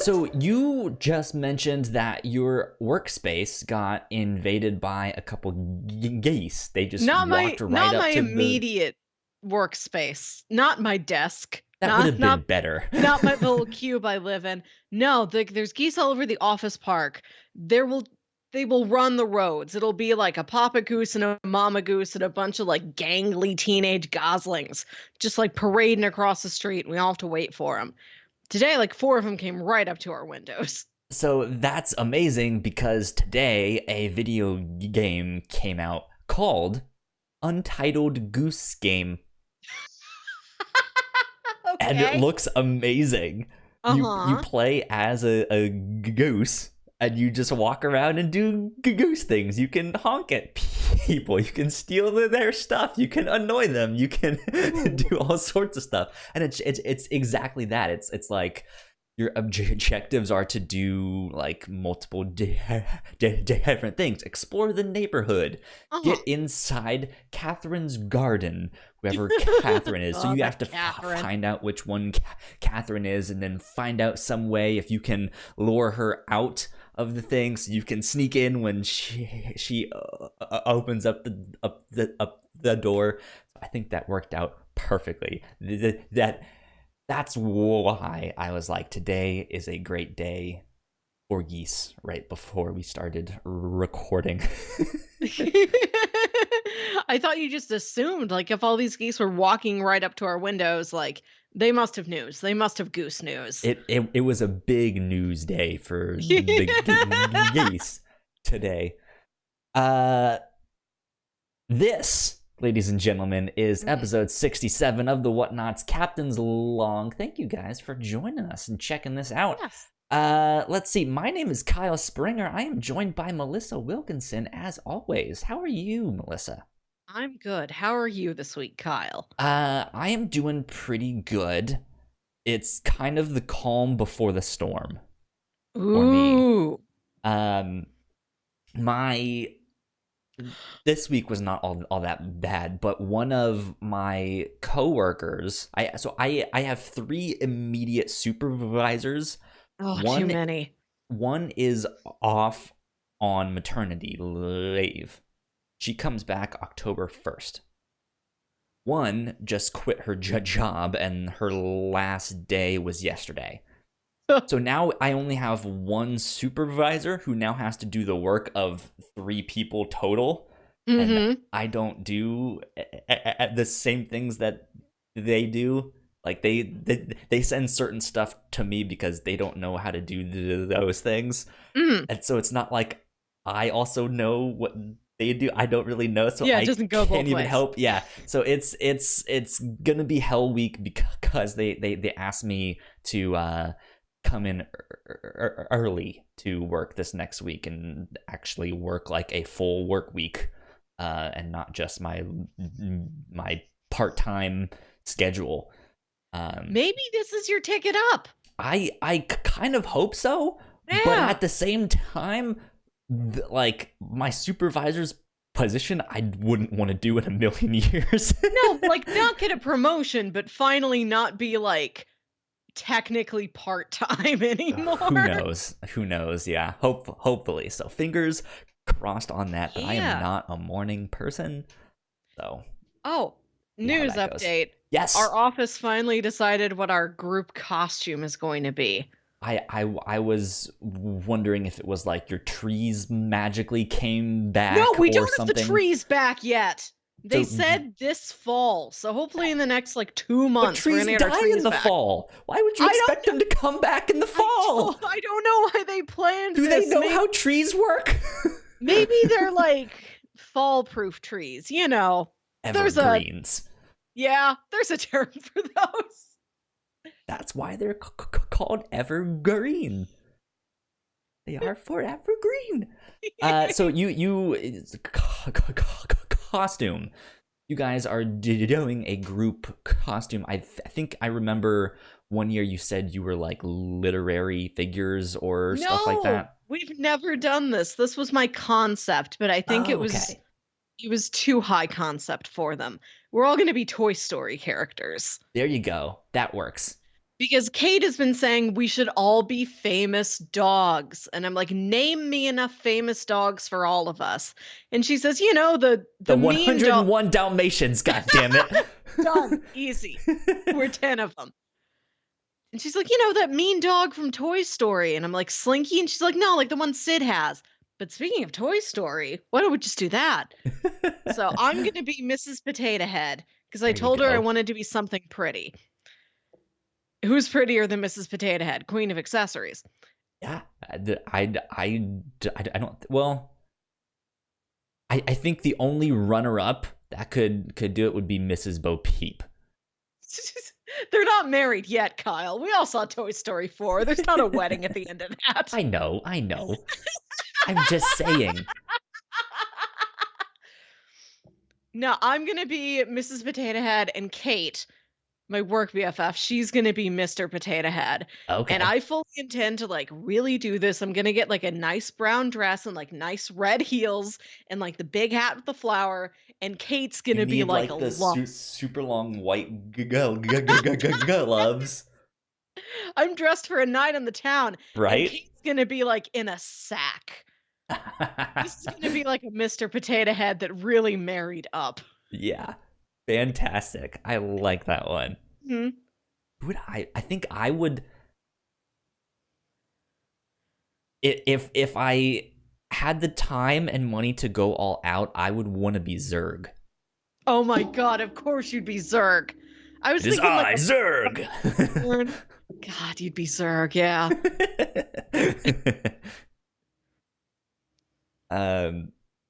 So you just mentioned that your workspace got invaded by a couple geese. They just walked right Not up my to the. immediate workspace, not my desk, That would have been not better. not my little cube I live in. No, there's geese all over the office park. There will they will run the roads. It'll be like a papa goose and a mama goose and a bunch of like gangly teenage goslings just like parading across the street, and we all have to wait for them. Today, like four of them came right up to our windows. So that's amazing because today a video game came out called Untitled Goose Game, and it Okay. looks amazing. You Uh-huh. play as a goose, and you just walk around and do goose things. You can honk at people, you can steal their stuff, you can annoy them, you can Ooh. do all sorts of stuff, and it's exactly that. It's like your objectives are to do like multiple different things. Explore the neighborhood, Uh-huh. get inside Catherine's garden, whoever Catherine is. So Oh, you that have to Catherine. find out which one Catherine is, and then find out some way if you can lure her out of the thing, so you can sneak in when she opens up the door. I think that worked out perfectly. That's why I was like, today is a great day for geese right before we started recording. I thought you just assumed, like, if all these geese were walking right up to our windows, like, they must have news. They must have goose news. It was a big news day for the geese today. Uh, this, ladies and gentlemen, is Mm, episode 67 of the Whatnauts Captain's Long. Thank you guys for joining us and checking this out. yes, Let's see. My name is Kyle Springer. I am joined by Melissa Wilkinson, as always. How are you, Melissa? I'm good. How are you this week, Kyle? I am doing pretty good. It's kind of the calm before the storm for me. Ooh. Um, my this week was not all that bad, but one of my coworkers, I have three immediate supervisors. Oh, too One many. one is off on maternity leave. She comes back October 1st. One just quit her job, and her last day was yesterday. So now I only have one supervisor who now has to do the work of three people total. And Mm-hmm. I don't do the same things that they do. Like they send certain stuff to me because they don't know how to do those things. Mm. And so it's not like I also know what they do. I don't really know, so Yeah, it I doesn't go can't both even ways. help. Yeah, so it's gonna be hell week because they asked me to come in early to work this next week and actually work like a full work week, and not just my part-time schedule. um Maybe this is your ticket up. I kind of hope so, but Yeah. at the same time, like my supervisor's position, I wouldn't want to do in a million years. No, like, not get a promotion, but finally not be, like, technically part-time Who anymore. knows? Who knows? Yeah, hopefully. So fingers crossed on that. But I am Yeah. not a morning person, so Oh, see how news that goes. update. Yes, Our office finally decided what our group costume is going to be. I was wondering if it was like your trees magically came No, back we or don't have the something. trees back yet. They So said this fall. So hopefully in the next like 2 but months we're trees going to get our die in trees the back. fall. Why would you I expect don't them to come back in the fall? I don't know why they planned Do they this. know how trees work? Maybe they're like fall-proof trees, you know. There's a Evergreens. Yeah, there's a term for those. That's why they're called evergreen. They are forever green. So you costume. You guys are doing a group costume. I think I remember one year you said you were like literary figures or stuff like No, that. we've never done this. This was my concept, but I think Oh, okay. it was too high concept for them. We're all going to be Toy Story characters. There you go. That works. Because Kate has been saying we should all be famous dogs. And I'm like, name me enough famous dogs for all of us. And she says, the The mean dog. 101 Dalmatians, god damn it. Done. Easy. We're 10 of them. And she's like, that mean dog from Toy Story. And I'm like, Slinky? And she's like, no, like the one Sid has. But speaking of Toy Story, why don't we just do that? So I'm going to be Mrs. Potato Head because I There you told her I go. wanted to be something pretty. Who's prettier than Mrs. Potato Head, Queen of Accessories? Yeah, I don't. Well, I think the only runner-up that could do it would be Mrs. Bo Peep. They're not married yet, Kyle. We all saw Toy Story 4. There's not a wedding at the end of that. I know. I'm just saying. No, I'm going to be Mrs. Potato Head, and Kate, my work BFF, she's going to be Mr. Potato Head. Okay. And I fully intend to like really do this. I'm going to get like a nice brown dress and like nice red heels and like the big hat with the flower. And Kate's going to be like a super long white gloves. I'm dressed for a night on the town. Right? And Kate's going to be like in a sack. This is going to be like a Mr. Potato Head that really married up. Yeah. Fantastic. I like that one. Mm-hmm. I think I would if I had the time and money to go all out, I would want to be Zurg. Oh my god, of course you'd be Zurg. I was thinking like Zurg. God, you'd be Zurg, yeah.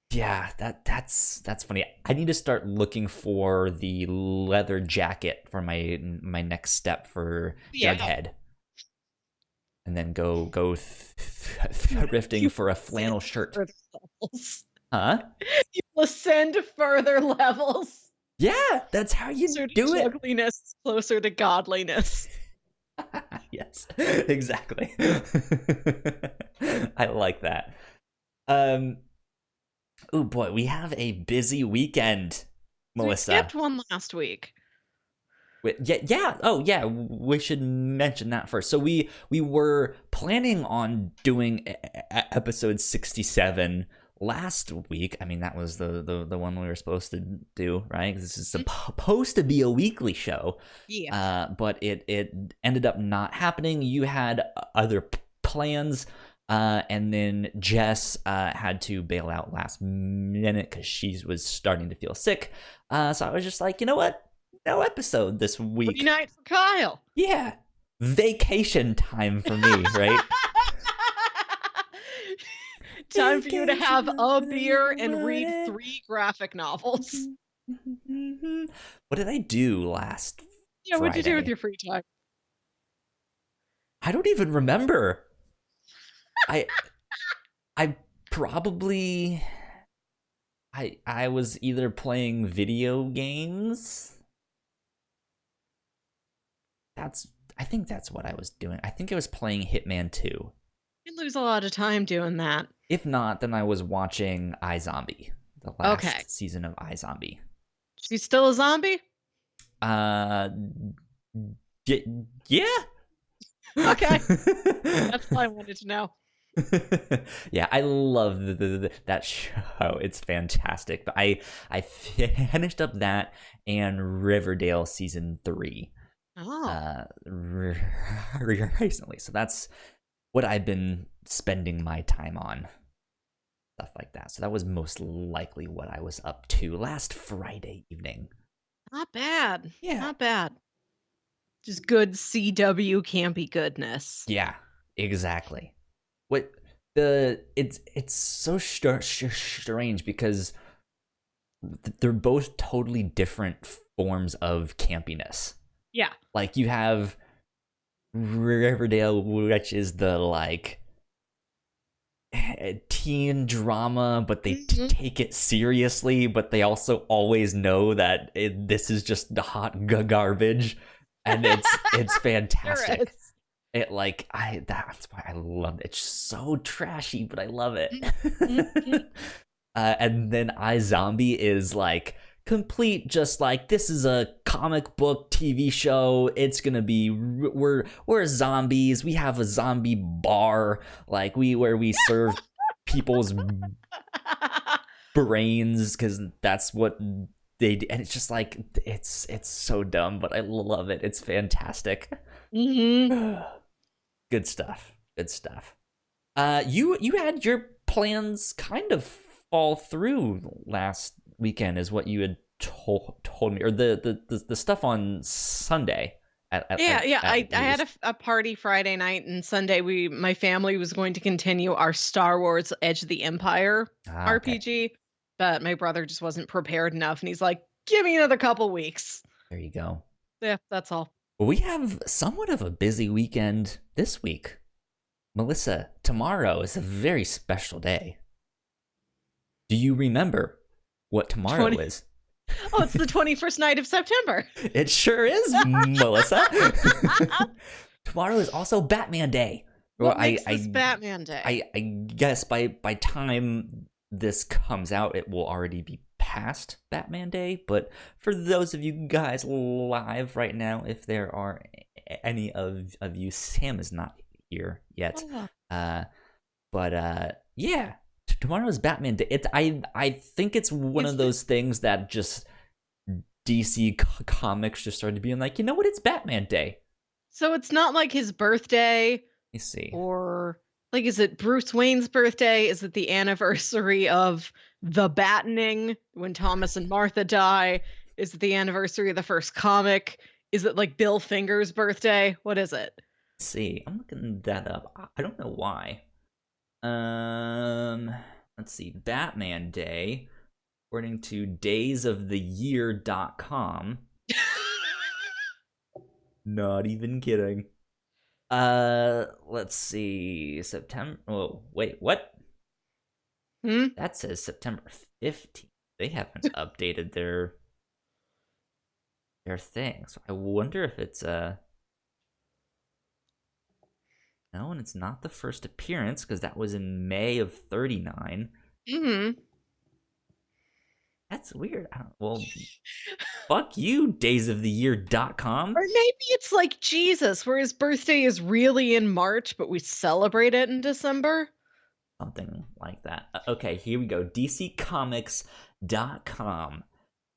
Yeah, that's funny. I need to start looking for the leather jacket for my next step for Jughead. And then go thrifting for a flannel shirt. Huh? You will ascend to further levels. Yeah, that's how you do it. Ugliness closer to godliness. Yes, exactly. I like that. Oh boy, we have a busy weekend, Melissa. We skipped one last week. Yeah. Oh, yeah. We should mention that first. So we were planning on doing episode 67 last week. I mean, that was the one we were supposed to do, right? This is supposed to be a weekly show. Yeah. But it ended up not happening. You had other plans. And then Jess had to bail out last minute because she was starting to feel sick. So I was just like, you know what? No episode this week. Free night for Kyle. Yeah. Vacation time for me, right? Time for you to have a beer and read 3 graphic novels. What did I do last Friday? What'd you do with your free time? I don't even remember. I probably I was either playing video games. I think that's what I was doing. I think I was playing Hitman 2. You lose a lot of time doing that. If not, then I was watching iZombie, the last season of iZombie. She's still a zombie? Yeah. Okay. That's all I wanted to know. Yeah, I love that show. It's fantastic. But I finished up that and Riverdale season 3 recently. So that's what I've been spending my time on. Stuff like that. So that was most likely what I was up to last Friday evening. Not bad. Yeah. Not bad. Just good CW campy goodness. Yeah, exactly. It's so strange because they're both totally different forms of campiness. Yeah. Like you have Riverdale, which is the like teen drama, but they take it seriously, but they also always know that this is just the hot garbage, and it's fantastic. It that's why I love it. It's so trashy, but I love it. And then iZombie is like complete just like this is a comic book TV show. It's gonna be we're zombies. We have a zombie bar like we where we serve people's brains because that's what they do. And it's just like it's so dumb, but I love it. It's fantastic. Mm-hmm. Good stuff. Good stuff. You had your plans kind of fall through last weekend, is what you had told me, or the stuff on Sunday Yeah. I had least. a party Friday night, and Sunday my family was going to continue our Star Wars Edge of the Empire Ah, okay. RPG, but my brother just wasn't prepared enough, and he's like, "Give me another couple weeks." There you go. Yeah, that's all. Well, we have somewhat of a busy weekend this week. Melissa, tomorrow is a very special day. Do you remember what tomorrow 20 is? Oh, it's the 21st night of September. It sure is, Melissa. Tomorrow is also Batman Day. Well, What makes this Batman Day? I guess by time this comes out, it will already be past Batman Day. But for those of you guys live right now, if there are any of you, Sam is not here yet. Oh. Yeah, tomorrow is Batman Day. I think it's one Is of it those things that just DC Comics just started being like, you know what, it's Batman Day. So it's not like his birthday, Let me see. or like, is it Bruce Wayne's birthday? Is it the anniversary of the Battening when Thomas and Martha die? Is it the anniversary of the first comic? Is it like Bill Finger's birthday? What is it? Let's see, I'm looking that up. I don't know why. Let's see. Batman Day, according to daysoftheyear.com. Not even kidding. Let's see. September. Oh, wait, what? Hmm? That says September 15th. They haven't updated their thing. So I wonder if it's no, and it's not the first appearance because that was in May of 39. Mm-hmm. That's weird. Well, fuck you, daysoftheyear.com. Or maybe it's like Jesus, where his birthday is really in March, but we celebrate it in December. Something like that. Okay, here we go. DCComics.com.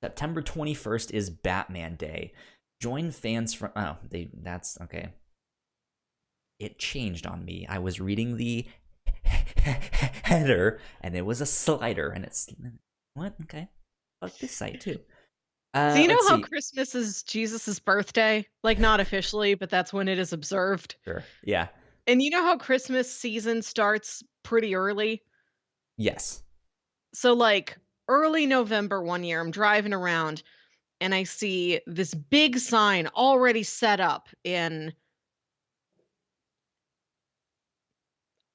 September 21st is Batman Day. Join fans from. Oh, that's okay. It changed on me. I was reading the header, and it was a slider, and it's. What? Okay. Fuck this site, too. So you know Let's how see. Christmas is Jesus's birthday? Like, not officially, but that's when it is observed. Sure. Yeah. And you know how Christmas season starts pretty early? Yes. So like early November one year, I'm driving around and I see this big sign already set up in,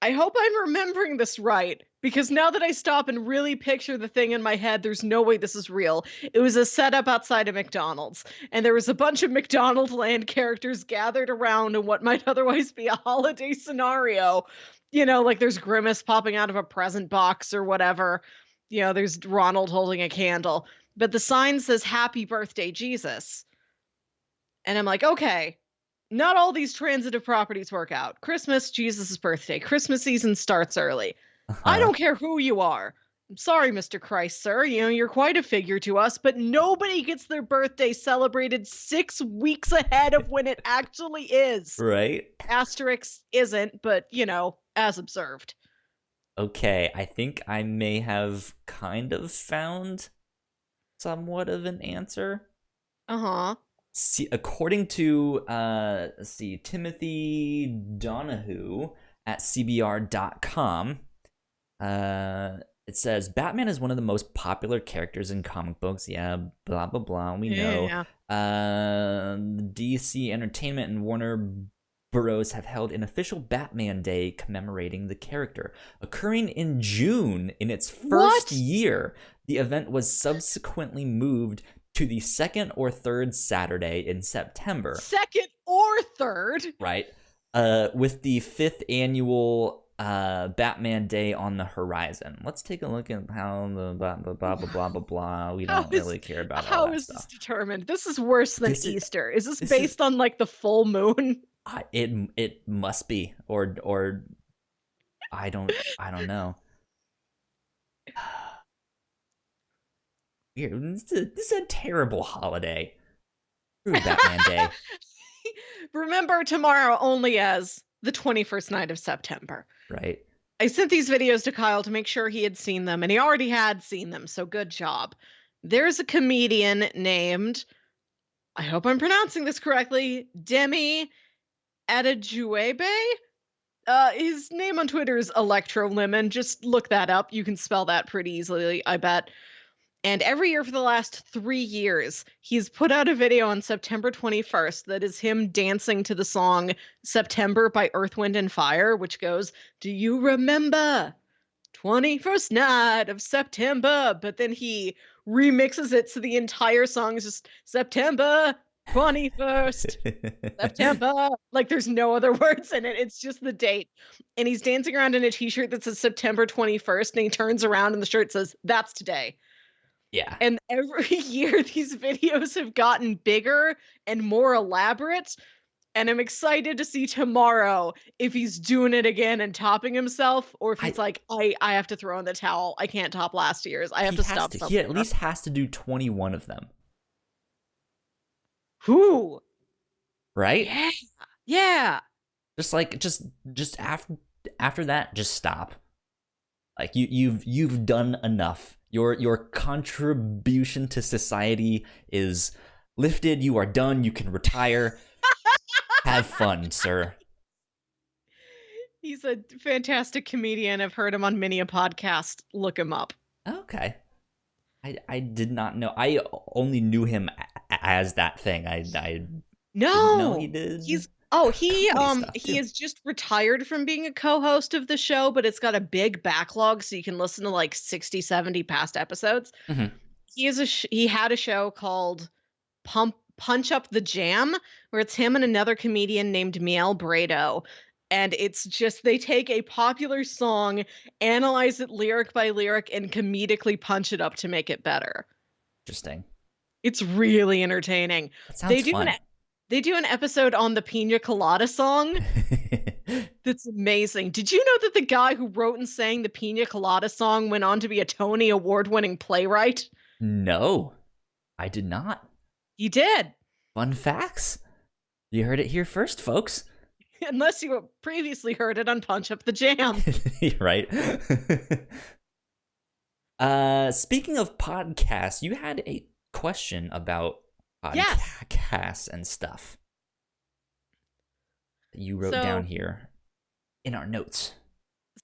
I hope I'm remembering this right, because now that I stop and really picture the thing in my head, there's no way this is real. It was a setup outside of McDonald's, and there was a bunch of McDonald Land characters gathered around in what might otherwise be a holiday scenario. You know, like there's Grimace popping out of a present box or whatever. You know, there's Ronald holding a candle. But the sign says Happy Birthday, Jesus. And I'm like, okay, not all these transitive properties work out. Christmas, Jesus' birthday. Christmas season starts early. I Uh-huh. don't care who you are. I'm sorry, Mr. Christ, sir. You know, you're quite a figure to us, but nobody gets their birthday celebrated 6 weeks ahead of when it actually is. Right? Asterix isn't, but, you know, as observed. Okay, I think I may have kind of found somewhat of an answer. Uh huh. See, according to Timothy Donahue at CBR.com, it says Batman is one of the most popular characters in comic books. Yeah, blah blah blah. We know. Yeah. DC Entertainment and Warner Bros. Have held an official Batman Day commemorating the character, occurring in June in its first What? year. The event was subsequently moved to the second or third Saturday in September. Second or third? Right. With the fifth annual Batman Day on the horizon. Let's take a look at how the blah blah blah blah blah blah blah. We How don't is really care about all how that is this stuff. determined? This is worse than This is Easter. Is this this is based on like the full moon? it must be, or I don't know. This is a terrible holiday. Screw Batman Day, Remember tomorrow only as the 21st night of September. right? I sent these videos to Kyle to make sure he had seen them, and he already had seen them, so good job. There's a comedian named, I hope I'm pronouncing this correctly, Demi Adejuebe. His name on Twitter is Electro Lemon. Just look that up. You can spell that pretty easily, I bet. And every year for the last 3 years, he's put out a video on September 21st that is him dancing to the song September by Earth, Wind, and Fire, which goes, "Do you remember 21st night of September?" But then he remixes it so the entire song is just September 21st. September. Like there's no other words in it. It's just the date. And he's dancing around in a t-shirt that says September 21st, and he turns around and the shirt says, "That's today." Yeah, And every year these videos have gotten bigger and more elaborate. And I'm excited to see tomorrow if he's doing it again and topping himself, or if I he's like, I have to throw in the towel. I can't top last year's. I have he to has stop to. He at somewhere. least has to do 21 of them, Who? right? Yeah. Yeah. Just like just after that, just stop. Like you've done enough. Your contribution to society is lifted. You are done. You can retire. Have fun, sir. He's a fantastic comedian. I've heard him on many a podcast. Look him up. Okay. I did not know. I only knew him as that thing. I didn't know he No. did He's oh, comedy stuff he too. is just retired from being a co-host of the show, but it's got a big backlog so you can listen to like 60, 70 past episodes. Hmm. He had a show called Punch Up the Jam, where it's him and another comedian named Miel Brado. And it's just they take a popular song, analyze it lyric by lyric, and comedically punch it up to make it better. Interesting. It's really entertaining. That They sounds do an fun. they do an episode on the Pina Colada song that's amazing. Did you know that the guy who wrote and sang the Pina Colada song went on to be a Tony Award-winning playwright? No, I did not. He did. Fun facts. You heard it here first, folks. Unless you previously heard it on Punch Up the Jam. Right. Speaking of podcasts, you had a question about Yes. podcasts and stuff that you wrote So, down here in our notes.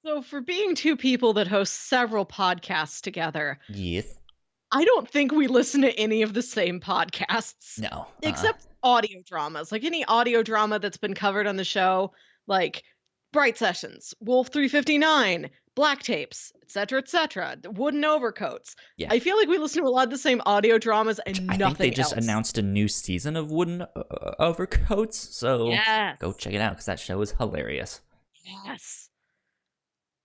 so for being two people that host several podcasts together, Yes. I don't think we listen to any of the same podcasts, No. except audio dramas. Like any audio drama that's been covered on the show, like Bright Sessions, Wolf 359, Black Tapes, etc., Wooden Overcoats. Yeah. I feel like we listen to a lot of the same audio dramas and I think they nothing just else. announced a new season of Wooden Overcoats, so Yes. go check it out because that show is hilarious. Yes.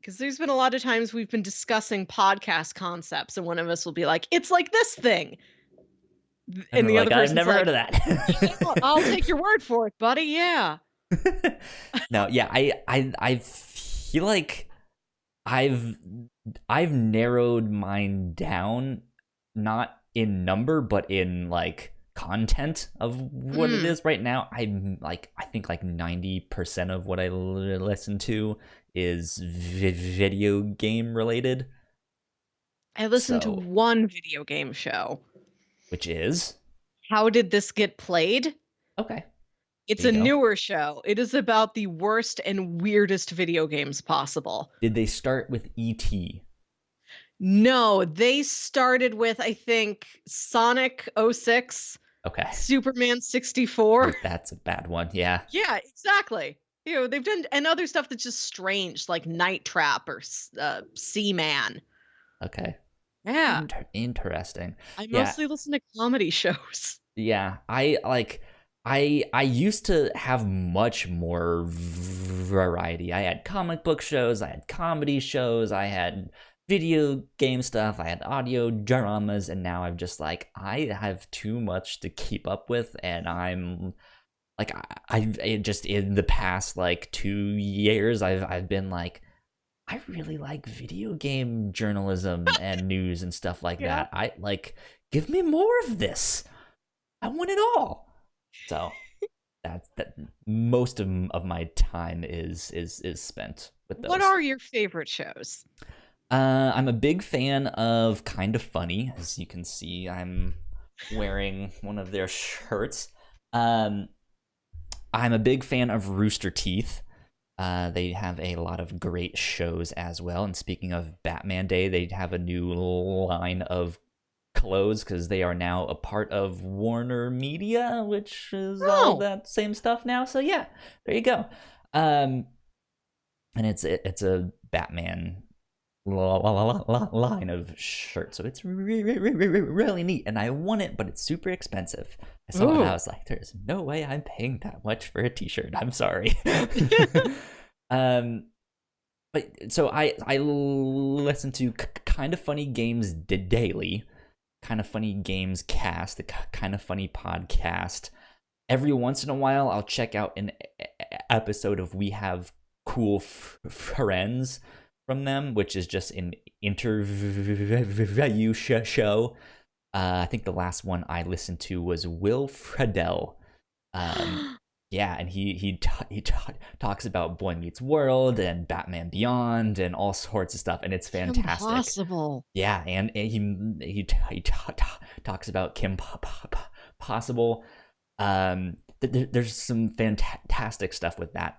Because there's been a lot of times we've been discussing podcast concepts, and one of us will be like, "It's like this thing," And and we're the like, other I've person's never like, heard of that. I'll take your word for it, buddy. Yeah. No, yeah, I feel like I've narrowed mine down, not in number, but in like content of what it Mm. is right now. I think like 90% of what I listen to is video game related. I listened to So, one video game show. which is How Did This Get Played? okay. It's There a you go. newer show. It is about the worst and weirdest video games possible. Did they start with ET? No, they started with, I think, Sonic 06, Okay. Superman 64. That's a bad one. Yeah. Yeah, exactly. You know, they've done and other stuff that's just strange, like Night Trap or Seaman. Okay. Yeah, Interesting. I Yeah. mostly listen to comedy shows. Yeah, I used to have much more variety. I had comic book shows, I had comedy shows, I had video game stuff, I had audio dramas, and now I'm just like, I have too much to keep up with, and I'm like, I just in the past like 2 years, I've been like, I really like video game journalism and news and stuff like Yeah. that. I like, give me more of this. I want it all. So that most of my time is spent with What those. are your favorite shows? I'm a big fan of Kind of Funny. As you can see, I'm wearing one of their shirts. Um, I'm a big fan of Rooster Teeth. They have a lot of great shows as well. And speaking of Batman Day, they have a new line of clothes because they are now a part of Warner Media, which is all Oh, that same stuff now. So yeah, there you go. Um, and it's a Batman line of shirts, so it's really neat. And I want it, but it's super expensive. I saw it, I ooh. was like, "There's no way I'm paying that much for a T-shirt. I'm sorry." um, but so I listen to Kind of Funny Games daily, Kind of Funny Games cast, the Kind of Funny podcast. Every once in a while, I'll check out an episode of We Have Cool Friends from them, which is just an interview show. I think the last one I listened to was Will Friedle. Um, yeah, and he talks about Boy Meets World and Batman Beyond and all sorts of stuff, and it's Kim fantastic. Possible. Yeah, and he talks about Kim Possible. There's some fantastic stuff with that.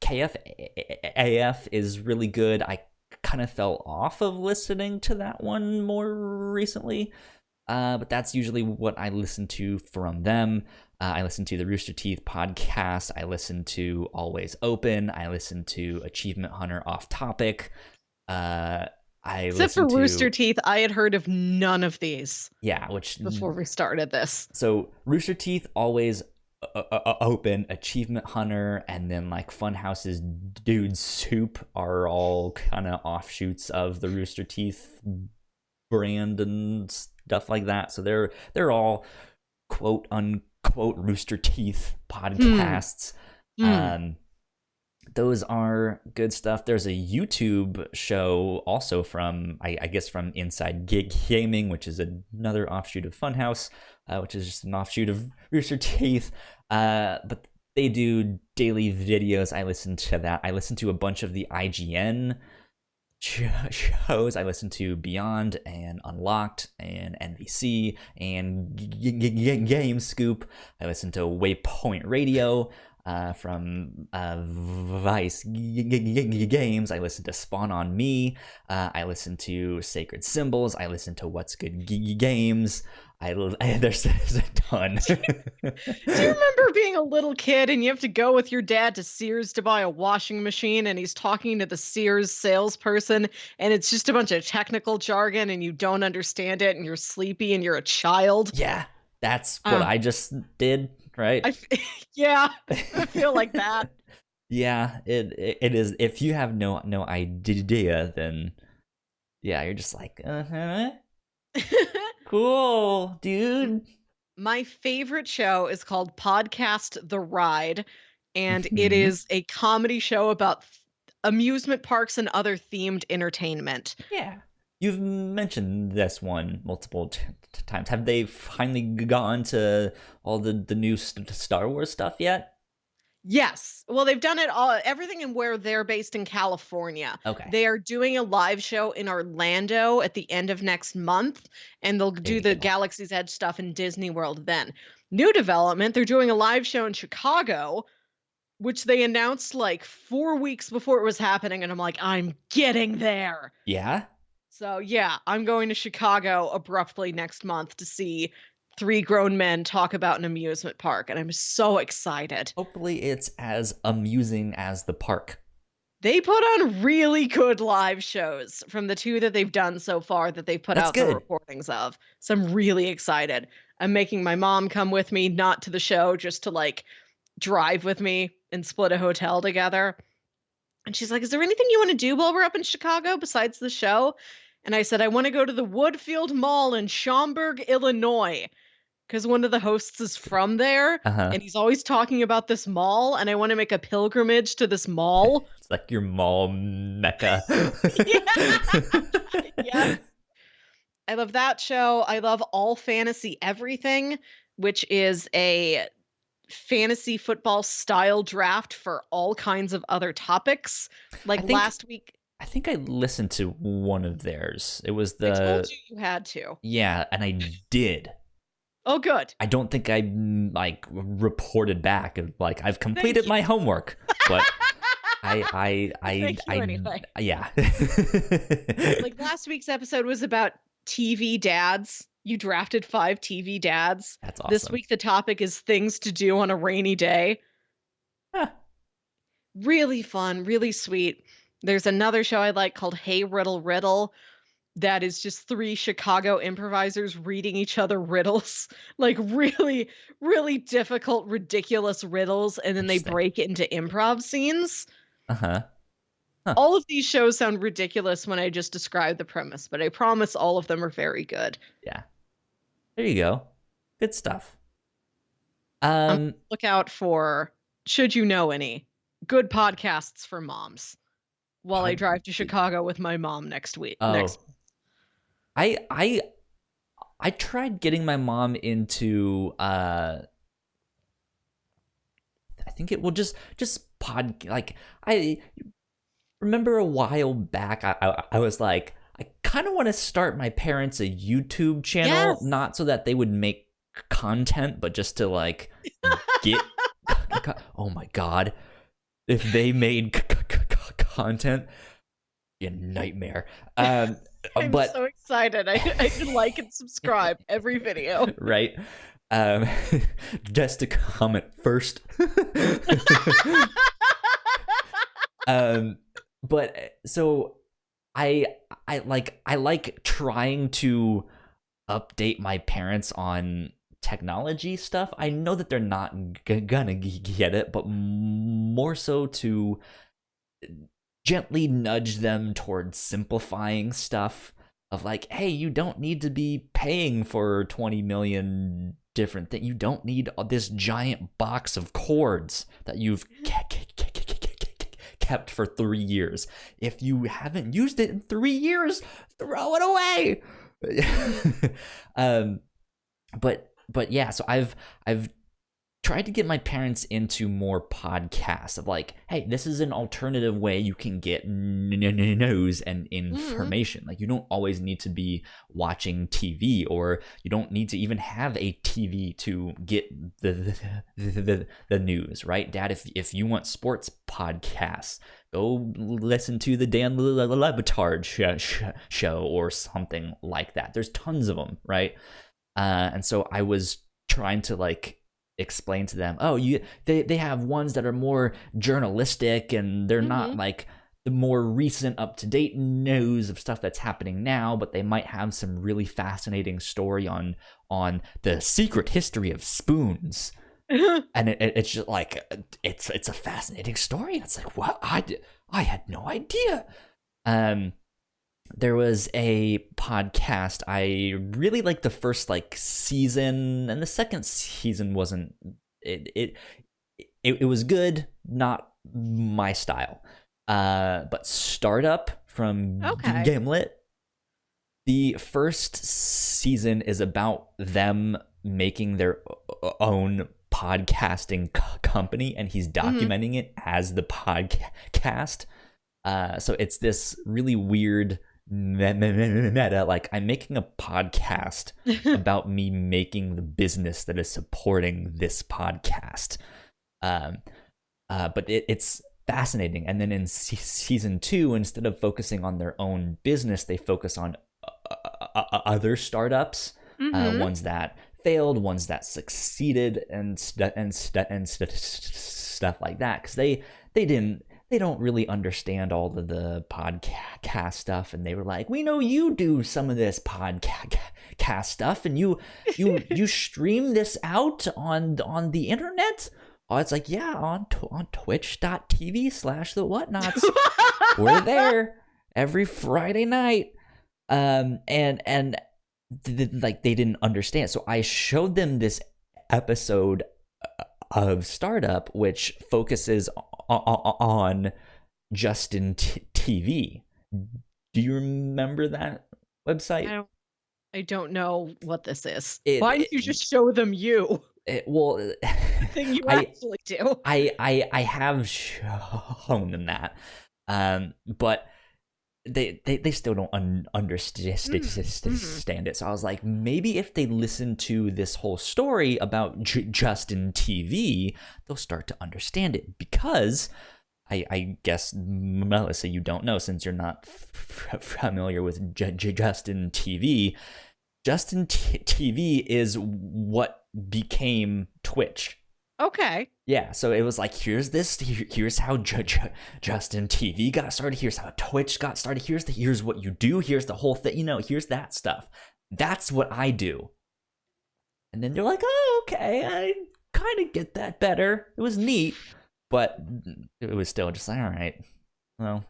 KFAF is really good. I kind of fell off of listening to that one more recently, but that's usually what I listen to from them. I listen to the Rooster Teeth podcast. I listen to Always Open. I listen to Achievement Hunter Off Topic. I Except listen for Rooster to, Teeth, I had heard of none of these yeah, which, before we started this. so Rooster Teeth, Always Open, Achievement Hunter, and then like Funhouse's Dude Soup are all kind of offshoots of the Rooster Teeth brand and stuff like that. So they're all quote unquote Rooster Teeth Hmm. podcasts. Hmm. Um, those are good stuff. There's a YouTube show also from, I guess, from Inside Gig Gaming, which is another offshoot of Funhouse, which is just an offshoot of Rooster Teeth. But they do daily videos. I listen to that. I listen to a bunch of the IGN shows. I listen to Beyond and Unlocked and NVC and Game Scoop. I listen to Waypoint Radio from Vice Games. I listen to Spawn on Me. I listen to Sacred Symbols. I listen to What's Good Games. There's a ton. Do you remember being a little kid and you have to go with your dad to Sears to buy a washing machine and he's talking to the Sears salesperson and it's just a bunch of technical jargon and you don't understand it and you're sleepy and you're a child? Yeah, that's what Uh, I just did, right? I f- yeah, I feel like that. Yeah, it is. If you have no idea, then yeah, you're just like, cool, dude. My favorite show is called Podcast The Ride, and it Hmm. is a comedy show about amusement parks and other themed entertainment. Yeah, you've mentioned this one multiple times. Have they finally gone to all the new Star Wars stuff yet? Yes. Well, they've done it all, everything in where they're based in California. Okay, They are doing a live show in Orlando at the end of next month, and they'll there do you the go. Galaxy's Edge stuff in Disney World then. New development, they're doing a live show in Chicago, which they announced like 4 weeks before it was happening, and I'm like, "I'm getting there." Yeah, So, yeah, I'm going to Chicago abruptly next month to see 3 grown men talk about an amusement park, and I'm so excited. hopefully it's as amusing as the park. They put on really good live shows from the 2 that they've done so far that they've put That's out the good. recordings of. So I'm really excited. I'm making my mom come with me, not to the show, just to like drive with me and split a hotel together. And she's like, "Is there anything you want to do while we're up in Chicago besides the show?" And I said, "I want to go to the Woodfield Mall in Schaumburg, Illinois, because one of the hosts is from there, Uh-huh. and he's always talking about this mall, and I want to make a pilgrimage to this mall." It's like your mall mecca. Yeah. Yes. I love that show. I love All Fantasy Everything, which is a fantasy football style draft for all kinds of other topics. I Like think last week, I think I listened to one of theirs. It was I told the you you had to. yeah, and I did. Oh, good. I don't think I like reported back of like I've Thank completed you. my homework, but I Thank you anyway. yeah. Like last week's episode was about TV dads. You drafted 5 TV dads. That's This awesome. week the topic is things to do on a rainy day. Huh. Really fun, really sweet. There's another show I like called Hey Riddle Riddle that is just 3 Chicago improvisers reading each other riddles, like really, really difficult, ridiculous riddles, and then they Interesting. break it into improv scenes. Uh-huh. Huh. All of these shows sound ridiculous when I just describe the premise, but I promise all of them are very good. Yeah. There you go. Good stuff. Look out for, should you know any, good podcasts for moms while I pod- drive to Chicago with my mom next week. oh, I tried getting my mom into I think it will just pod like I remember a while back I was like I kind of want to start my parents a YouTube channel, Yes. not so that they would make content, but just to like get oh my god, if they made content, be a nightmare. I'm But so excited. I can like and subscribe every video. right, um, just to comment first. But so I like trying to update my parents on technology stuff. I know that they're not gonna get it, but more so to gently nudge them towards simplifying stuff of like, hey, you don't need to be paying for 20 million different things. You don't need this giant box of chords that you've kept for 3 years. If you haven't used it in 3 years, throw it away. But yeah, so I've tried to get my parents into more podcasts of like, hey, this is an alternative way you can get news and information. Like, you don't always need to be watching TV, or you don't need to even have a TV to get the news, right? Dad, if you want sports podcasts, go listen to the Dan Le Batard show or something like that. There's tons of them, right? And so I was trying to like explain to them, oh, they have ones that are more journalistic and they're not like the more recent up-to-date news of stuff that's happening now, but they might have some really fascinating story on the secret history of spoons. And it's just like it's a fascinating story, and it's like, what? I had no idea. There was a podcast I really liked the first like season, and the second season wasn't it was good, not my style. But Startup from Gimlet. The first season is about them making their own podcasting company, and he's documenting it as the podcast. So it's this really weird meta, like, I'm making a podcast about me making the business that is supporting this podcast. But it's fascinating. And then in season 2, instead of focusing on their own business, they focus on other startups, ones that failed, ones that succeeded, and stuff like that, because they don't really understand all of the podcast stuff, and they were like, we know you do some of this podcast stuff, and you stream this out on the internet. Oh, it's like, yeah, on twitch.tv/the Whatnauts. We're there every Friday night. And like they didn't understand. So I showed them this episode of Startup, which focuses on Justin TV. Do you remember that I website? don't I don't know what this is. It, Why don't it, you just show them you? well, The thing you I actually do. I have shown them that, but they still don't Mm. understand it. So I was like, maybe if they listen to this whole story about Justin TV, they'll start to understand it. Because I guess, Melissa, you don't know, since you're not familiar with Justin TV. Justin TV is what became Twitch. Okay. Yeah, so it was like, here's how Justin TV got started, here's how Twitch got started, here's what you do, here's the whole thing, here's that stuff. That's what I do. And then they're like, oh, okay, I kind of get that better. It was neat, but it was still just like, all right, well,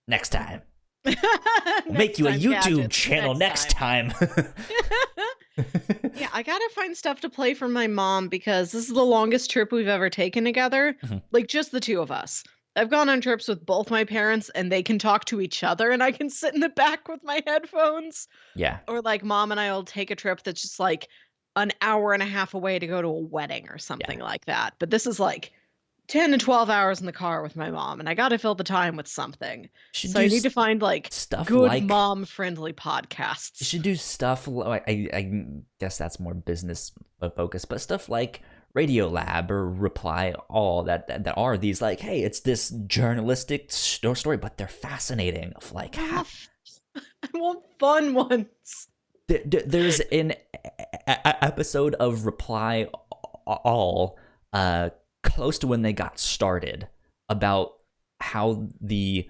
next time. We'll make you a YouTube channel next time. Yeah, I gotta find stuff to play for my mom because this is the longest trip we've ever taken together. Mhm. Like, just the two of us. I've gone on trips with both my parents and they can talk to each other and I can sit in the back with my headphones. Yeah. Or like mom and I will take a trip that's just like an hour and a half away to go to a wedding or something Yeah. like that. But this is like 10 to 12 hours in the car with my mom and I got to fill the time with something. Should So do I need to find like stuff good like mom friendly podcasts. should do stuff like, I guess that's more business focused, but stuff like Radio Lab or Reply All that are these, like, hey, it's this journalistic story, but they're fascinating. Of like, I want fun ones. there's an episode of Reply All, close to when they got started, about how the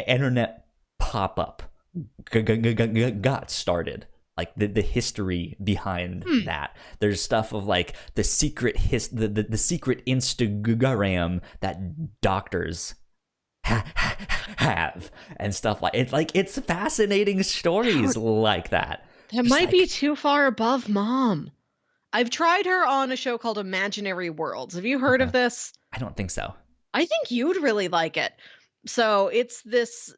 internet pop-up got started, like the history behind that. There's stuff of like the secret the secret Instagram that doctors have, and stuff like it. Like, it's fascinating stories like that. That Just might like, be too far above mom. I've tried her on a show called Imaginary Worlds. Have you heard of this? I don't think so. I think you'd really like it. So it's this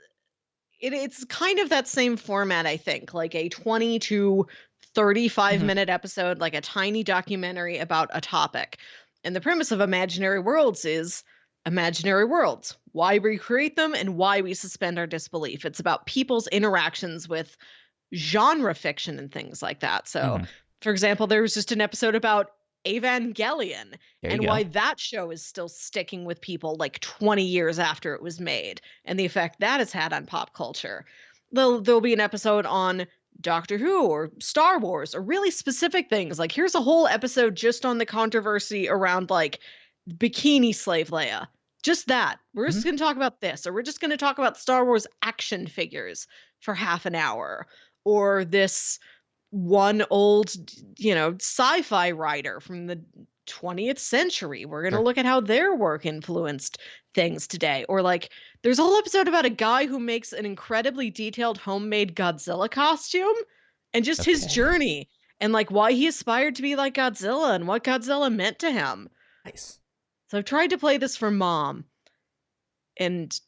it's kind of that same format, I think, like a 20 to 35 Mhm. minute episode, like a tiny documentary about a topic. And the premise of Imaginary Worlds is imaginary worlds, why we create them and why we suspend our disbelief. It's about people's interactions with genre fiction and things like that. So, Mhm. for example, there was just an episode about Evangelion There you and why go. that show is still sticking with people like 20 years after it was made and the effect that has had on pop culture. There'll be an episode on Doctor Who or Star Wars or really specific things. Like, here's a whole episode just on the controversy around like Bikini Slave Leia. Just that. We're just Mhm. going to talk about this, or we're just going to talk about Star Wars action figures for half an hour, or this one old, sci-fi writer from the 20th century. We're going to Sure. look at how their work influenced things today. Or like there's a whole episode about a guy who makes an incredibly detailed homemade Godzilla costume and just his Okay. journey and like why he aspired to be like Godzilla and what Godzilla meant to him. Nice. So I've tried to play this for mom and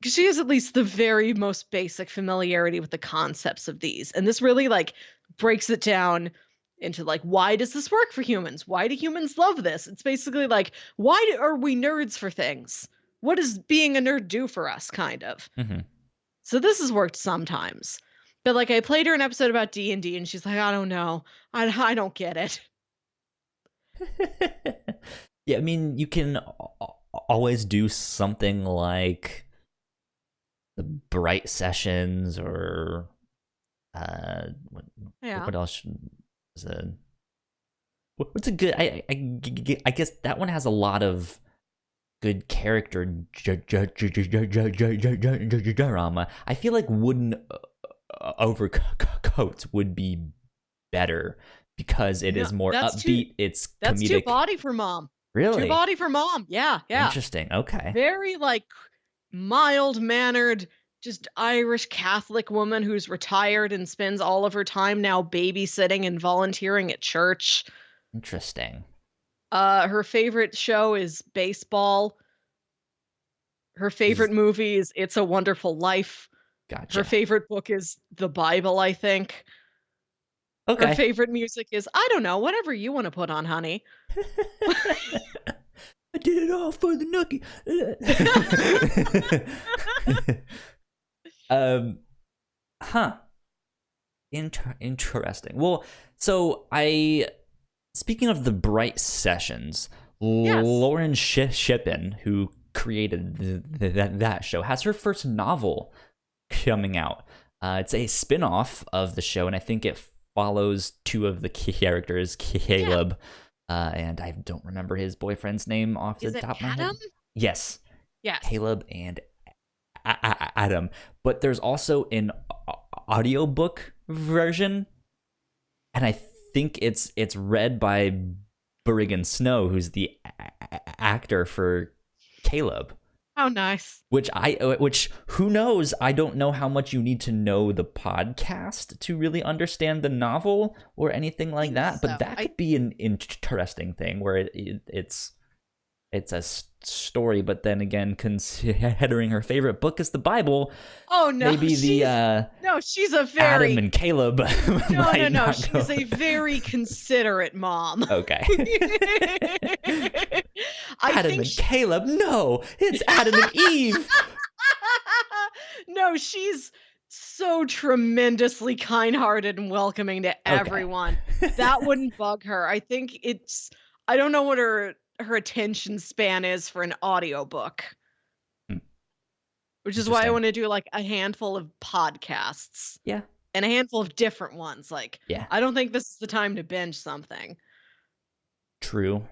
'cause she has at least the very most basic familiarity with the concepts of these. And this really like breaks it down into like, why does this work for humans? Why do humans love this? It's basically like, are we nerds for things? What does being a nerd do for us, kind of? Mhm. So this has worked sometimes. But like I played her an episode about D&D and she's like, I don't know. I don't get it. Yeah, I mean, you can always do something like the Bright Sessions, or Yeah. what else is a what's a good, I guess that one has a lot of good character drama. I feel like Wooden Overcoats would be better because it No, is more upbeat. It's that's too comedic. body for mom. Too Really body for mom. Yeah, yeah. interesting. Okay, Very like mild mannered, just Irish Catholic woman who's retired and spends all of her time now babysitting and volunteering at church. interesting. Her favorite show is baseball. Her favorite Is- movie is It's a Wonderful Life. Her Gotcha. favorite book is the Bible, I think. Her Okay. favorite music is, I don't know, whatever you want to put on, honey. I did it all for the nookie. um, huh. Interesting. Well, so speaking of the Bright Sessions, Yes. Lauren Shippen, who created that show, has her first novel coming out. It's a spin-off of the show, and I think it follows two of the key characters, Caleb, and I don't remember his boyfriend's name off the Is it top of my head. Adam? Yes, Yes. Caleb and Adam. But there's also an audiobook version, and I think it's read by Berrigan Snow, who's the actor for Caleb. Oh, nice. Which who knows? I don't know how much you need to know the podcast to really understand the novel or anything like that. But that could be an interesting thing where it's a story. But then again, considering her favorite book is the Bible, oh no, maybe she's a very Adam and Caleb. no. She's a very considerate mom. Okay. Adam and Caleb. No, it's Adam and Eve. No, she's so tremendously kind-hearted and welcoming to everyone. That wouldn't bug her. I think I don't know what her attention span is for an audiobook. Which is why I want to do like a handful of podcasts. Yeah. And a handful of different ones. Like, yeah. I don't think this is the time to binge something. True.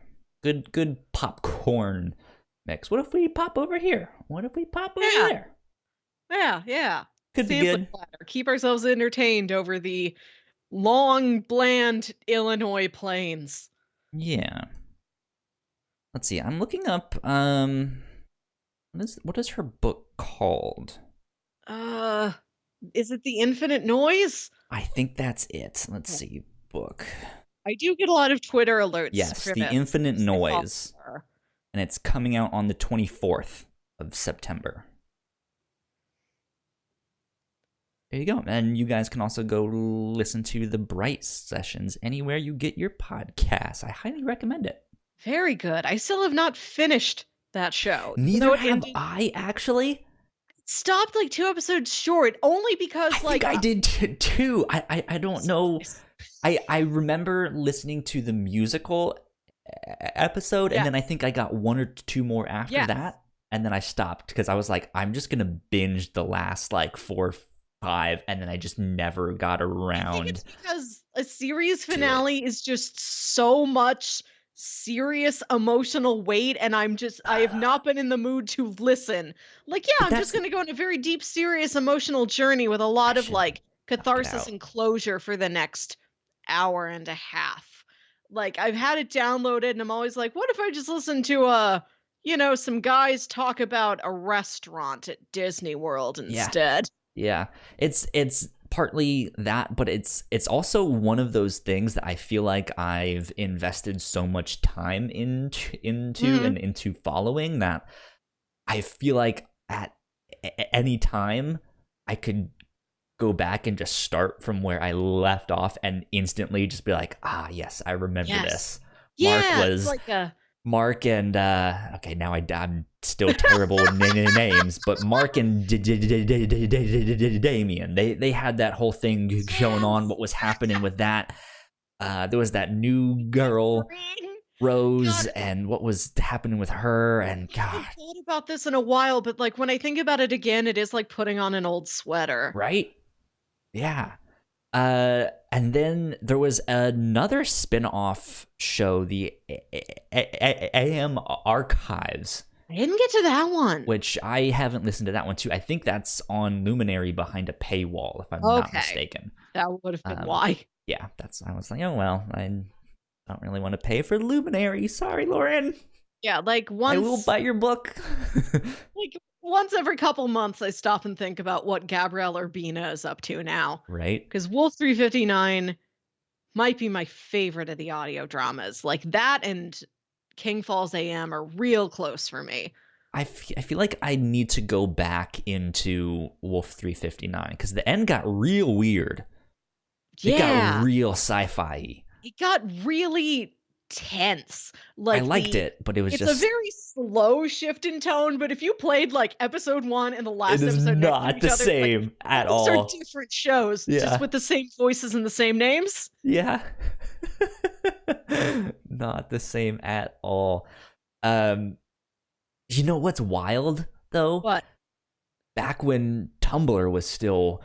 Good popcorn mix. What if we pop over here? What if we pop over there? Yeah. Could be good. Platter. Keep ourselves entertained over the long, bland Illinois plains. Yeah. Let's see. I'm looking up. What is her book called? Is it The Infinite Noise? I think that's it. Let's see. Book. I do get a lot of Twitter alerts. Yes, The Infinite Noise. And it's coming out on the 24th of September. There you go. And you guys can also go listen to the Bright Sessions anywhere you get your podcasts. I highly recommend it. Very good. I still have not finished that show. Neither have I, actually. It stopped like 2 episodes short, only because I think I did too. I don't know. I remember listening to the musical episode, and then I think I got 1 or 2 more after that, and then I stopped because I was like, I'm just gonna binge the last like 4 or 5, and then I just never got around. I think it's because a series finale is just so much serious emotional weight, and I have not been in the mood to listen. Like, I'm just gonna go on a very deep, serious emotional journey with a lot of like catharsis and closure for the next hour and a half. Like, I've had it downloaded, and I'm always like, what if I just listen to some guys talk about a restaurant at Disney World instead? Yeah. It's partly that, but it's also one of those things that I feel like I've invested so much time into and into following that I feel like at any time I could go back and just start from where I left off and instantly just be like, yes, I remember this. Mark and okay, now I'm still terrible with names, but Mark and Damien, they had that whole thing going on. What was happening with that? There was that new girl, Rose, and what was happening with her? And God, I haven't thought about this in a while, but like when I think about it again, it is like putting on an old sweater, right? Yeah. And then there was another spin-off show, the AM Archives. I didn't get to that one. Which I haven't listened to that one too. I think that's on Luminary behind a paywall, if I'm not mistaken. That would have been why. yeah, I was like, oh well, I don't really want to pay for Luminary. Sorry, Lauren. Yeah, like I will once buy your book. like once every couple months I stop and think about what Gabrielle Urbina is up to now. Right? Because Wolf 359 might be my favorite of the audio dramas. Like that and King Falls AM are real close for me. I feel like I need to go back into Wolf 359 because the end got real weird. It got Yeah. real sci-fi. It got really tense. I Like liked it, but it was it's a just very slow shift in tone, but if you played like episode 1 and the it last is episode next to not each the other, it's like, same oh, at these are all. different shows, just Yeah. with the same voices and the same names. Yeah. Not the same at all. Um you know what's wild though? What? Back when Tumblr was still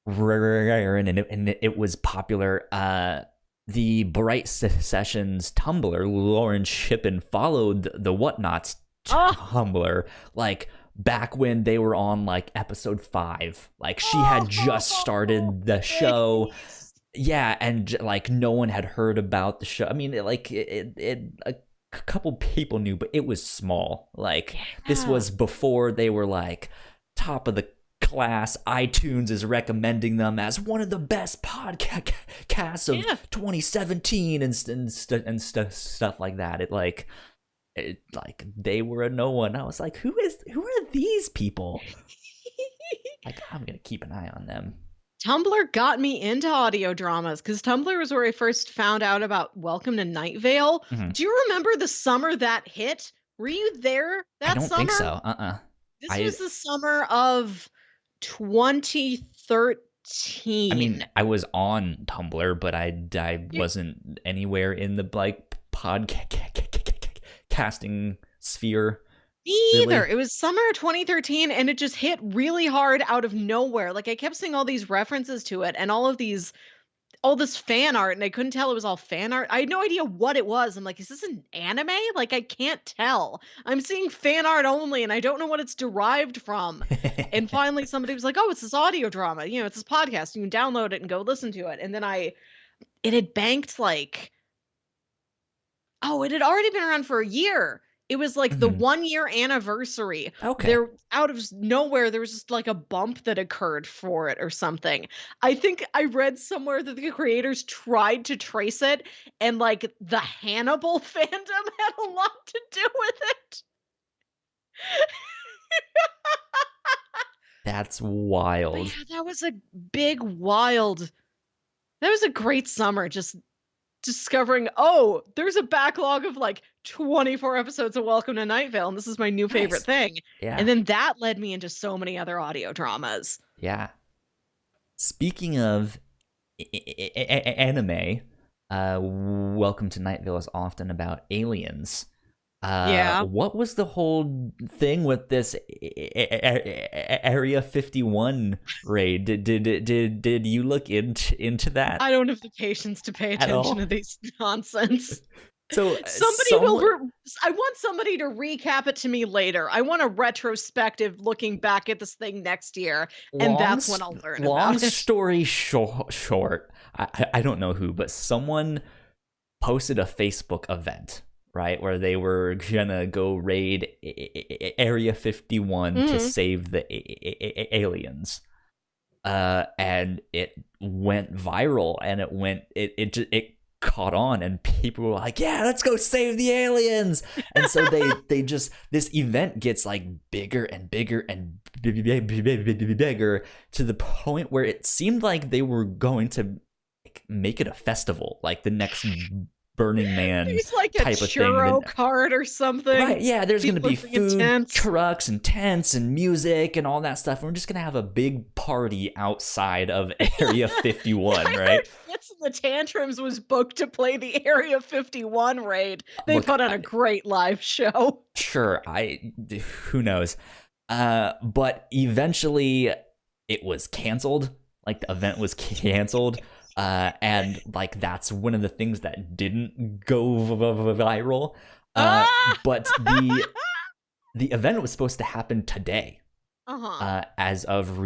rare and it was popular, the Bright Sessions Tumblr, Lauren Shippen followed the Whatnauts Tumblr, like back when they were on like episode 5. Like she had just started the show. Yeah, and like no one had heard about the show. I mean, a couple people knew, but it was small. Like this was before they were like top of the class. iTunes is recommending them as one of the best podcasts of 2017 and stuff like that. It like they were a no one. I was like, who are these people? Like, I'm gonna keep an eye on them. Tumblr got me into audio dramas because Tumblr was where I first found out about Welcome to Night Vale. Mm-hmm. Do you remember the summer that hit? Were you there that summer? I don't think so. This was the summer of 2013. I mean, I was on Tumblr, but I wasn't anywhere in the like podcasting sphere. Me either. Really? It was summer of 2013 and it just hit really hard out of nowhere. Like I kept seeing all these references to it and all this fan art, and I couldn't tell it was all fan art. I had no idea what it was. I'm like, is this an anime? Like I can't tell. I'm seeing fan art only and I don't know what it's derived from. And finally somebody was like, oh, it's this audio drama. You know, it's this podcast. You can download it and go listen to it. And then it had banked like, oh, it had already been around for a year. It was like the 1 year anniversary. Okay. There, out of nowhere, there was just like a bump that occurred for it or something. I think I read somewhere that the creators tried to trace it, and like the Hannibal fandom had a lot to do with it. That's wild. But yeah, that was a big, wild. That was a great summer. Just discovering, oh, there's a backlog of like 24 episodes of Welcome to Night Vale, and this is my new favorite thing. Yeah. And then that led me into so many other audio dramas. Yeah. Speaking of anime, Welcome to Night Vale is often about aliens. What was the whole thing with this Area 51 raid? Did you look into that? I don't have the patience to pay attention to these nonsense. So I want somebody to recap it to me later. I want a retrospective looking back at this thing next year, and that's when I'll learn about it. Long story short, I don't know who, but someone posted a Facebook event, right, where they were gonna go raid Area 51 to save the aliens, and it went viral, and it caught on, and people were like, yeah, let's go save the aliens. And so they just, this event gets like bigger and bigger and bigger to the point where it seemed like they were going to make it a festival, like the next Burning Man there's like type a of thing. churro cart or something. Right, yeah, there's going to be food trucks and tents and music and all that stuff. And we're just going to have a big party outside of Area 51, right? Fitz and the Tantrums was booked to play the Area 51 raid. They put on a great live show. Sure, who knows? But eventually it was canceled. Like the event was canceled. And like that's one of the things that didn't go viral. But the event was supposed to happen today. As of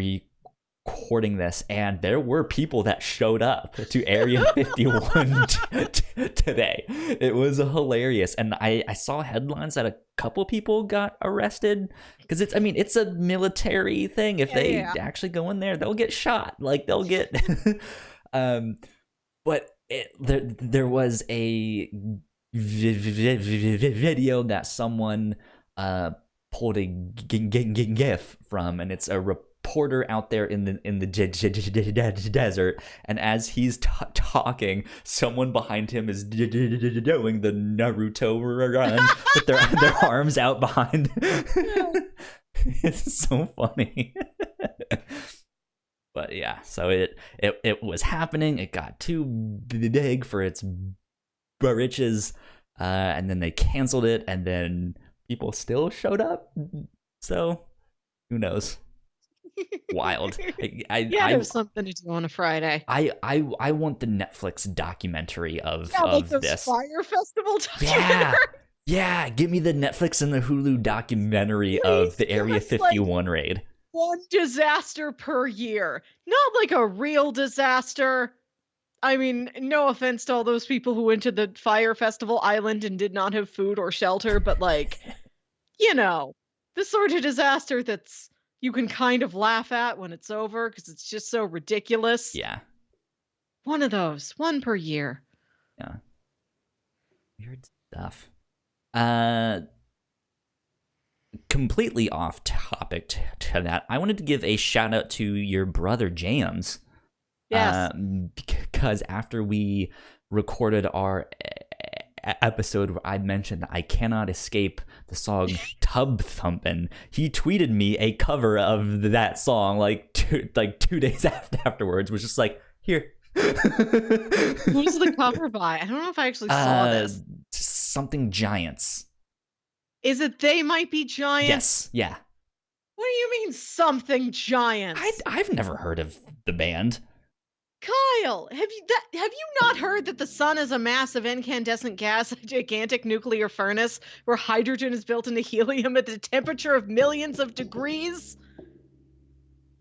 recording this, and there were people that showed up to Area 51 today. It was hilarious, and I saw headlines that a couple people got arrested because it's a military thing. If they actually go in there, they'll get shot. Like they'll get, but there was a video that someone pulled a gif from, and it's a reporter out there in the desert, and as he's talking, someone behind him is doing the Naruto run with their arms out behind. It's so funny. But yeah, so it was happening. It got too big for its britches, and then they canceled it, and then people still showed up. So who knows? Wild. There's something to do on a Friday. I want the Netflix documentary of like those this Fire Festival documentary. Yeah, give me the Netflix and the Hulu documentary of the Area 51 raid. One disaster per year, not like a real disaster. I mean, no offense to all those people who went to the Fire Festival Island and did not have food or shelter, but like, the sort of disaster that's you can kind of laugh at when it's over because it's just so ridiculous. Yeah. One of those, one per year. Yeah. Weird stuff. Completely off topic to that, I wanted to give a shout out to your brother James. Yes. Because after we recorded our episode where I mentioned that I cannot escape the song Tub Thumpin', he tweeted me a cover of that song like 2 days afterwards, was just like, here. Who's the cover by? I don't know if I actually saw this. Something Giants. Is it They Might Be Giants? Yes, yeah. What do you mean something Giants? I've never heard of the band. Kyle, have you not heard that the sun is a massive incandescent gas, a gigantic nuclear furnace where hydrogen is built into helium at the temperature of millions of degrees?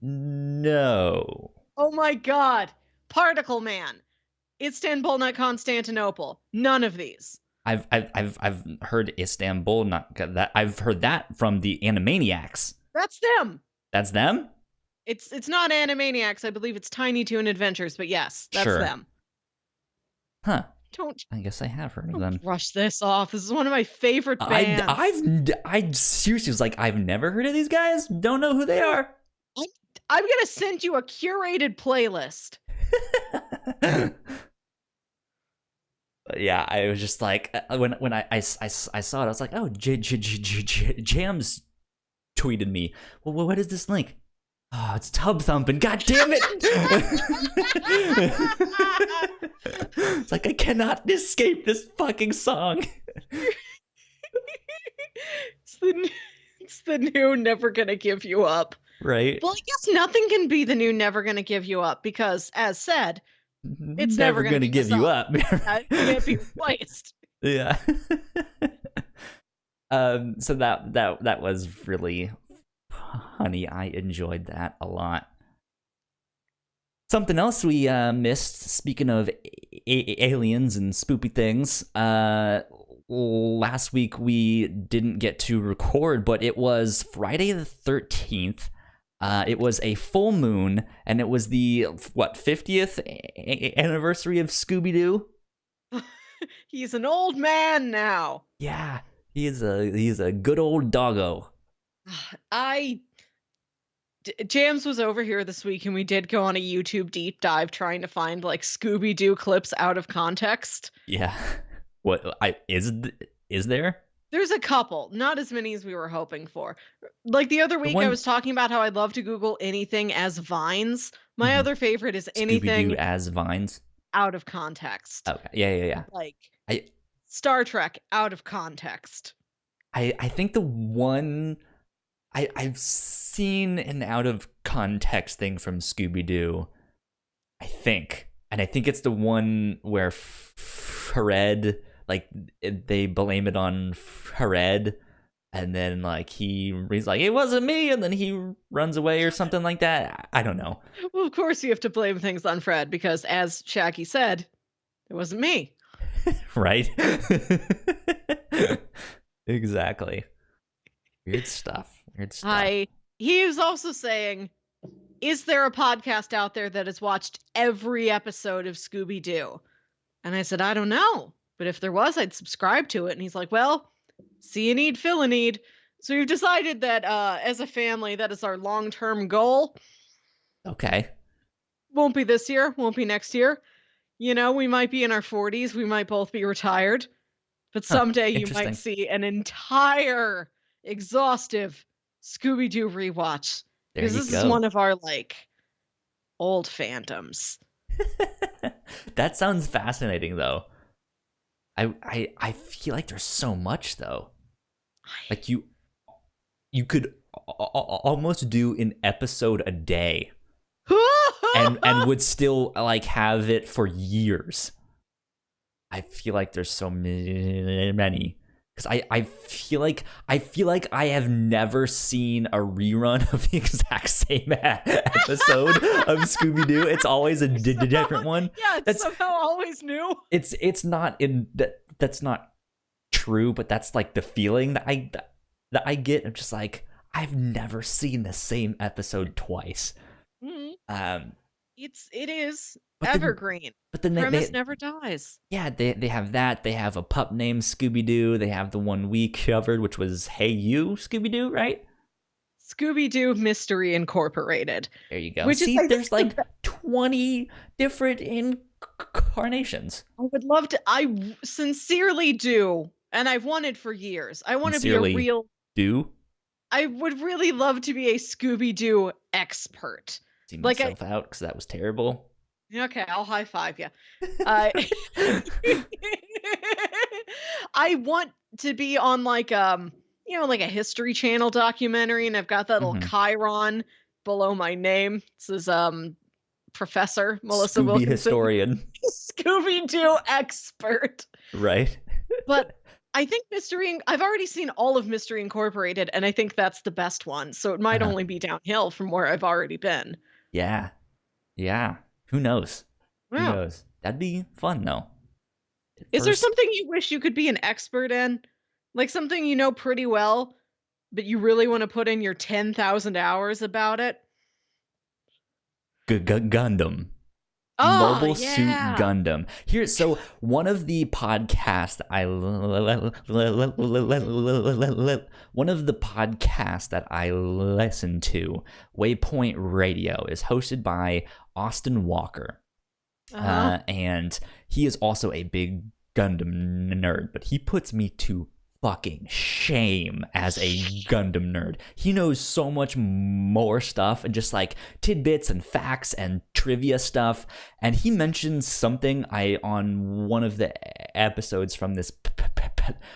No. Oh my god. Particle Man. Istanbul, not Constantinople. None of these. I've heard Istanbul, not that. I've heard that from the Animaniacs. That's them. That's them? It's not Animaniacs. I believe it's Tiny Toon Adventures, but yes, that's them. Huh. I guess I have heard of them. Brush this off. This is one of my favorite bands. I seriously was like, I've never heard of these guys. Don't know who they are. I'm gonna send you a curated playlist. Yeah, I was just like, when I saw it, I was like, oh, Jams tweeted me. Well, what is this link? Oh, it's Tub Thumpin'. God damn it! It's like, I cannot escape this fucking song. It's the new Never Gonna Give You Up. Right. Well, I guess nothing can be the new Never Gonna Give You Up because, as said, it's never gonna give you up. It can't be replaced. Yeah. So that was really funny. I enjoyed that a lot. Something else we missed, speaking of aliens and spoopy things, last week we didn't get to record, but it was Friday the 13th. It was a full moon, and it was the 50th anniversary of Scooby-Doo. He's an old man now. Yeah, he's a good old doggo. Jams was over here this week, and we did go on a YouTube deep dive trying to find like Scooby-Doo clips out of context. Yeah, is there? There's a couple, not as many as we were hoping for. Like the other week, I was talking about how I'd love to Google anything as vines. My other favorite is anything Scooby-Doo as vines out of context. Okay, yeah. Like Star Trek out of context. I think the one I've seen an out of context thing from Scooby-Doo, I think it's the one where Fred, like they blame it on Fred, and then like he's like, it wasn't me, and then he runs away or something like that. I don't know. Well, of course you have to blame things on Fred because, as Shaggy said, it wasn't me. Right. Exactly. Weird stuff. He was also saying, is there a podcast out there that has watched every episode of Scooby-Doo? And I said, I don't know. But if there was, I'd subscribe to it. And he's like, well, see a need, fill a need. So we've decided that as a family, that is our long-term goal. Okay. Won't be this year, won't be next year. You know, we might be in our 40s, we might both be retired. But someday you might Interesting. see an entire exhaustive Scooby-Doo rewatch. There Because you this is go. one of our, like, old fandoms. That sounds fascinating, though. I feel like there's so much, though. Like you could almost do an episode a day, and would still like have it for years. I feel like there's so many. Because I feel like I have never seen a rerun of the exact same episode of Scooby-Doo. It's always a different one. Yeah, it's somehow always new. It's not in that's not true, but that's like the feeling that I get. I'm just like, I've never seen the same episode twice. Mm-hmm. It is But evergreen. But then premise never dies. Yeah, they have that. They have a pup named Scooby-Doo. They have the one we covered, which was Hey You, Scooby-Doo, right? Scooby-Doo Mystery Incorporated. There you go. See, there's like 20 different incarnations. I would love to. I sincerely do, and I've wanted for years. I want to be a real. I would really love to be a Scooby-Doo expert. See myself out because that was terrible. Okay, I'll high five you. I want to be on like like a History Channel documentary, and I've got that little chyron below my name. This is Professor Melissa Scooby Wilkinson, historian, Scooby-Doo expert. Right. But I think I've already seen all of Mystery Incorporated, and I think that's the best one. So it might only be downhill from where I've already been. Yeah. Who knows? Wow. Who knows? That'd be fun, though. Is there something you wish you could be an expert in? Like something you know pretty well, but you really want to put in your 10,000 hours about it? Gundam. Mobile Suit Gundam. So one of the podcasts that I listen to, Waypoint Radio, is hosted by Austin Walker. And he is also a big Gundam nerd, but he puts me to fucking shame as a Gundam nerd. He knows so much more stuff and just like tidbits and facts and trivia stuff. And he mentioned something on one of the episodes from this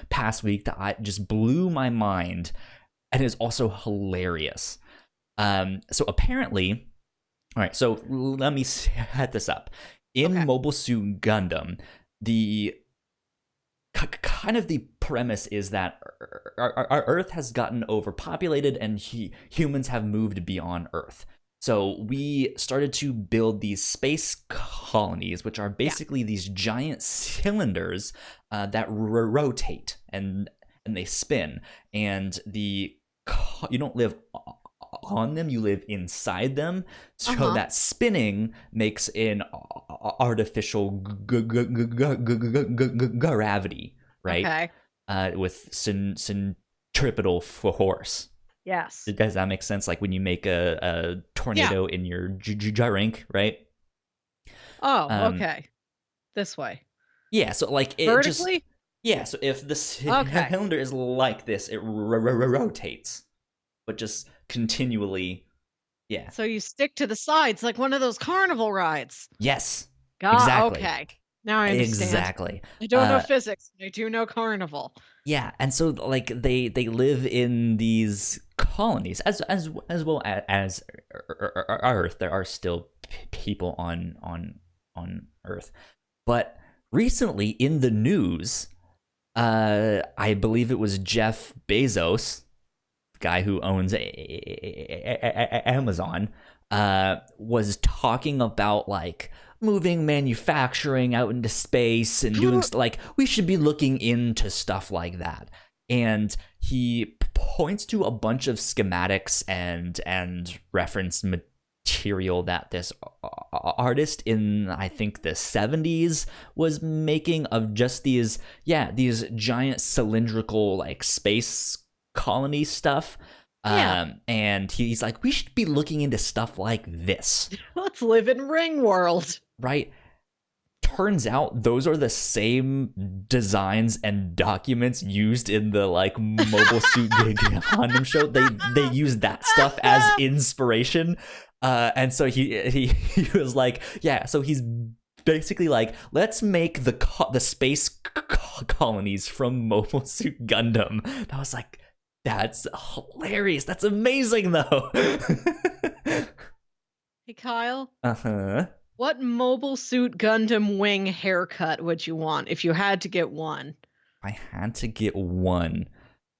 past week that I just blew my mind and is also hilarious. So apparently, all right, so let me set this up. In Mobile Suit Gundam, the kind of the premise is that our Earth has gotten overpopulated and humans have moved beyond Earth. So we started to build these space colonies, which are basically these giant cylinders that rotate and they spin. And you don't live on them, you live inside them. So that spinning makes an artificial gravity, right? With centripetal force. Yes. Does that make sense? Like when you make a tornado in your drink, right? Oh, okay. This way. Yeah, so like it vertically? So if the cylinder is like this, it rotates, but just continually. Yeah. So you stick to the sides like one of those carnival rides. Yes. Exactly. Okay. Now I understand. Exactly. I don't know physics. I do know carnival. Yeah, and so like they live in these colonies as well as Earth. There are still people on Earth, but recently in the news, I believe it was Jeff Bezos, the guy who owns Amazon, was talking about like moving manufacturing out into space and doing like we should be looking into stuff like that. And he points to a bunch of schematics and reference material that this artist in I think the 70s was making of just these giant cylindrical like space colony stuff. Yeah. And he's like, we should be looking into stuff like this. Let's live in Ring World. Right? Turns out those are the same designs and documents used in the like Mobile Suit Gundam show. They use that stuff as inspiration. And so he was like, yeah, so he's basically like, let's make the space colonies from Mobile Suit Gundam. And I was like, that's hilarious. That's amazing though. Hey Kyle. Uh-huh. What Mobile Suit Gundam wing haircut would you want if you had to get one? I had to get one.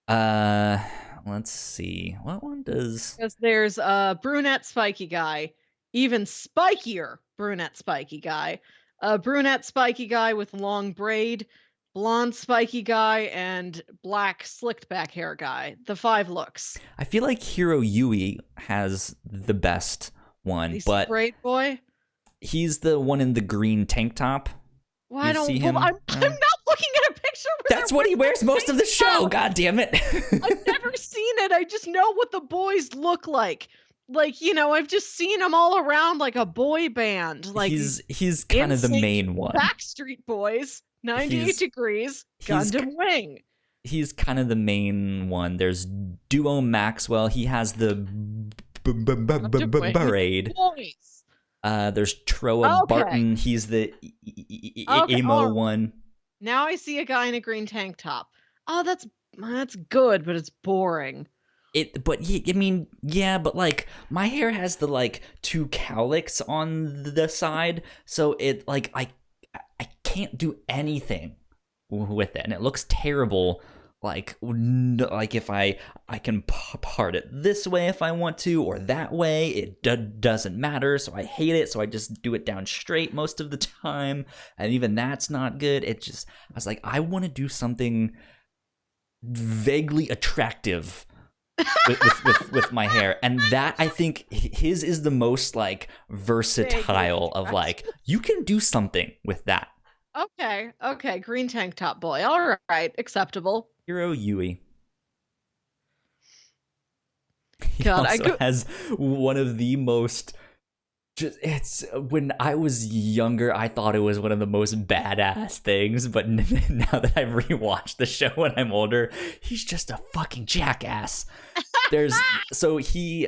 Let's see. What one does? Because there's a brunette spiky guy, even spikier brunette spiky guy, a brunette spiky guy with long braid, blonde spiky guy, and black slicked back hair guy. The 5 looks. I feel like Hiro Yui has the best one, He's but braid boy. he's the one in the green tank top. Well, I don't. See him? I'm not looking at a picture. Where That's what he wears most of the show. God damn it! I've never seen it. I just know what the boys look like. Like, you know, I've just seen them all around like a boy band. Like he's kind of the main one. Backstreet Boys, 98 Degrees, Gundam Wing. He's kind of the main one. There's Duo Maxwell. He has the braid. Boys. There's Troa Barton. He's the emo one. Now I see a guy in a green tank top. Oh, that's good, but it's boring. But like my hair has the like 2 cowlicks on the side, so it like I can't do anything with it, and it looks terrible. Like if I can part it this way if I want to, or that way, it doesn't matter. So I hate it. So I just do it down straight most of the time, and even that's not good. I was like, I want to do something vaguely attractive with my hair, and that I think his is the most like versatile of like you can do something with that. Okay, green tank top boy. All right, acceptable. Hiro Yui. He God, also has one of the most. It's when I was younger, I thought it was one of the most badass things, but now that I've rewatched the show when I'm older, he's just a fucking jackass. So he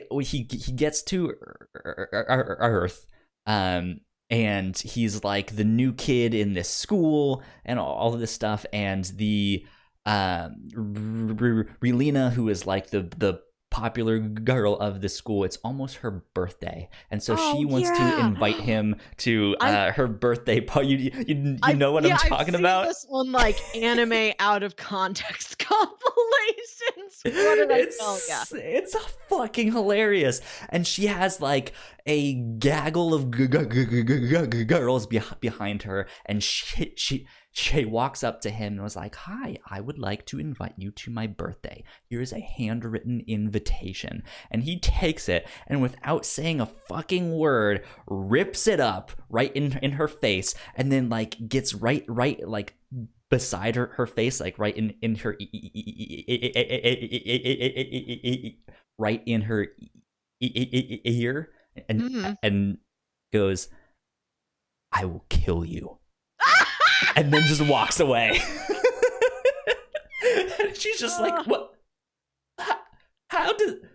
gets to Earth, and he's like the new kid in this school and all of this stuff, and the Relina, who is like the popular girl of the school, it's almost her birthday, and so she wants to invite him to her birthday party. You know what I'm talking about? This on like anime out of context compilations. What did I tell ya? It's fucking hilarious, and she has like a gaggle of girls behind her, and she walks up to him and was like, "Hi, I would like to invite you to my birthday. Here's a handwritten invitation." And he takes it, and without saying a fucking word, rips it up right in her face, and then like gets right like beside her face, like right in her right in her ear, and goes, "I will kill you." And then just walks away. And she's just like, "What? How did?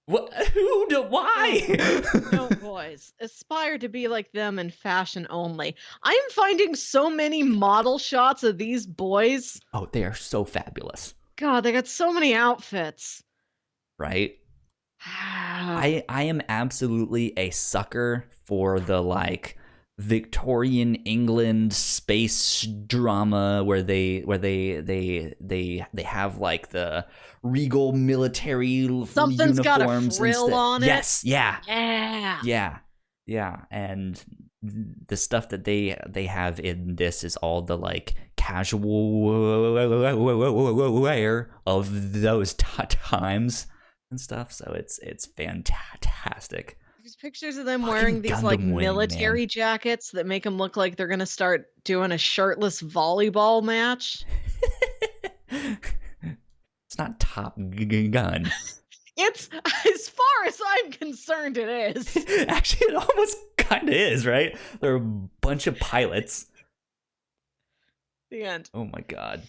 What? Who? Why?" No, boys, aspire to be like them in fashion only. I'm finding so many model shots of these boys. Oh, they are so fabulous. God, they got so many outfits. Right? I am absolutely a sucker for the like Victorian England space drama where they have like the regal military Something's got a uniforms and frill on it. Yes, yeah, Yeah. yeah, and the stuff that they have in this is all the like casual wear of those times and stuff. So it's fantastic. There's pictures of them Fucking wearing these like Gundam Wing, military man. jackets that make them look like they're gonna start doing a shirtless volleyball match. It's not Top Gun. It's, as far as I'm concerned, it is. Actually, it almost kind of is, right? They're a bunch of pilots. The end. Oh my god.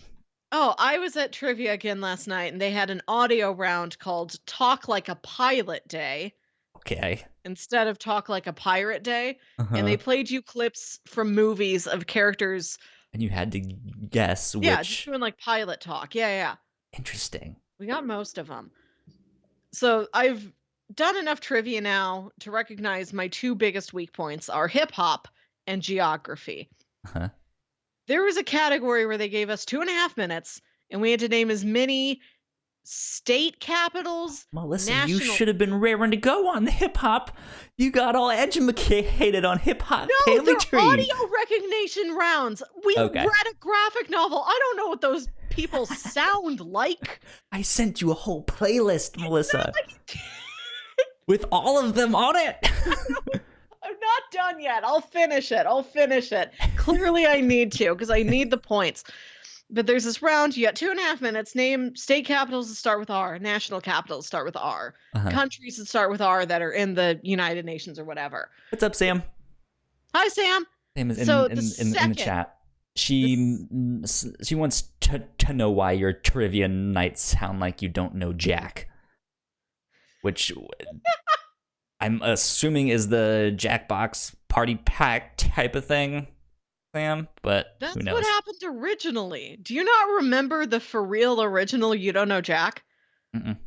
Oh, I was at trivia again last night, and they had an audio round called Talk Like a Pilot Day Okay. instead of Talk Like a Pirate Day. And they Uh-huh. played you clips from movies of characters. And you had to guess Yeah, just which. doing like pilot talk. Yeah. Interesting. We got most of them. So I've done enough trivia now to recognize my two biggest weak points are hip hop and geography. Uh-huh. There was a category where they gave us 2.5 minutes and we had to name as many state capitals, Melissa, you national. should have been raring to go on the hip hop. You got all educated on hip hop No, family they're tree. audio recognition rounds. We Okay. read a graphic novel. I don't know what those people sound like. I sent you a whole playlist, Melissa, Like, with all of them on it. I'm not done yet. I'll finish it. Clearly, I need to because I need the points. But there's this round. You got 2.5 minutes. Name state capitals that start with R, national capitals that start with R, Uh-huh. countries that start with R that are in the United Nations or whatever. What's up, Sam? Hi, Sam. Sam is So in the second- chat. She wants to know why your trivia nights sound like you don't know Jack. Which I'm assuming is the Jackbox party pack type of thing, Sam, but That's who knows? what happened originally. Do you not remember the for real original You Don't Know Jack? Mm-mm.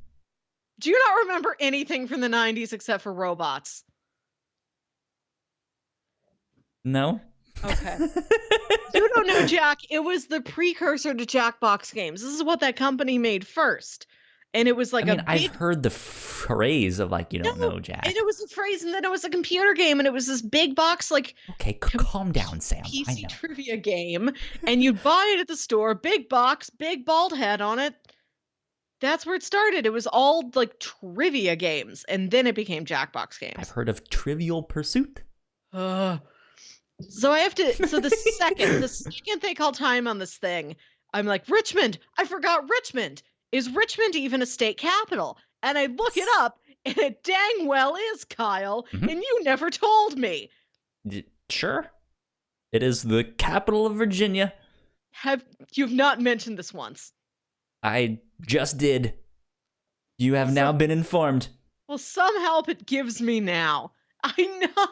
Do you not remember anything from the 90s except for robots? No? Okay. You Don't Know Jack, it was the precursor to Jackbox games. This is what that company made first. And it was like I mean, a big... I've heard the phrase of like, you don't know Jack. And it was a phrase, and then it was a computer game, and it was this big box, like... Okay, calm down, Sam. I PC know. trivia game, and you'd buy it at the store, big box, big bald head on it. That's where it started. It was all like trivia games, and then it became Jackbox games. I've heard of Trivial Pursuit. So I have to. So the second they call time on this thing, I'm like, Richmond. I forgot Richmond. Is Richmond even a state capital? And I look it up, and it dang well is, Kyle. Mhm. And you never told me. Sure. It is the capital of Virginia. You've not mentioned this once? I just did. You have now been informed. Well, some help it gives me now. I know.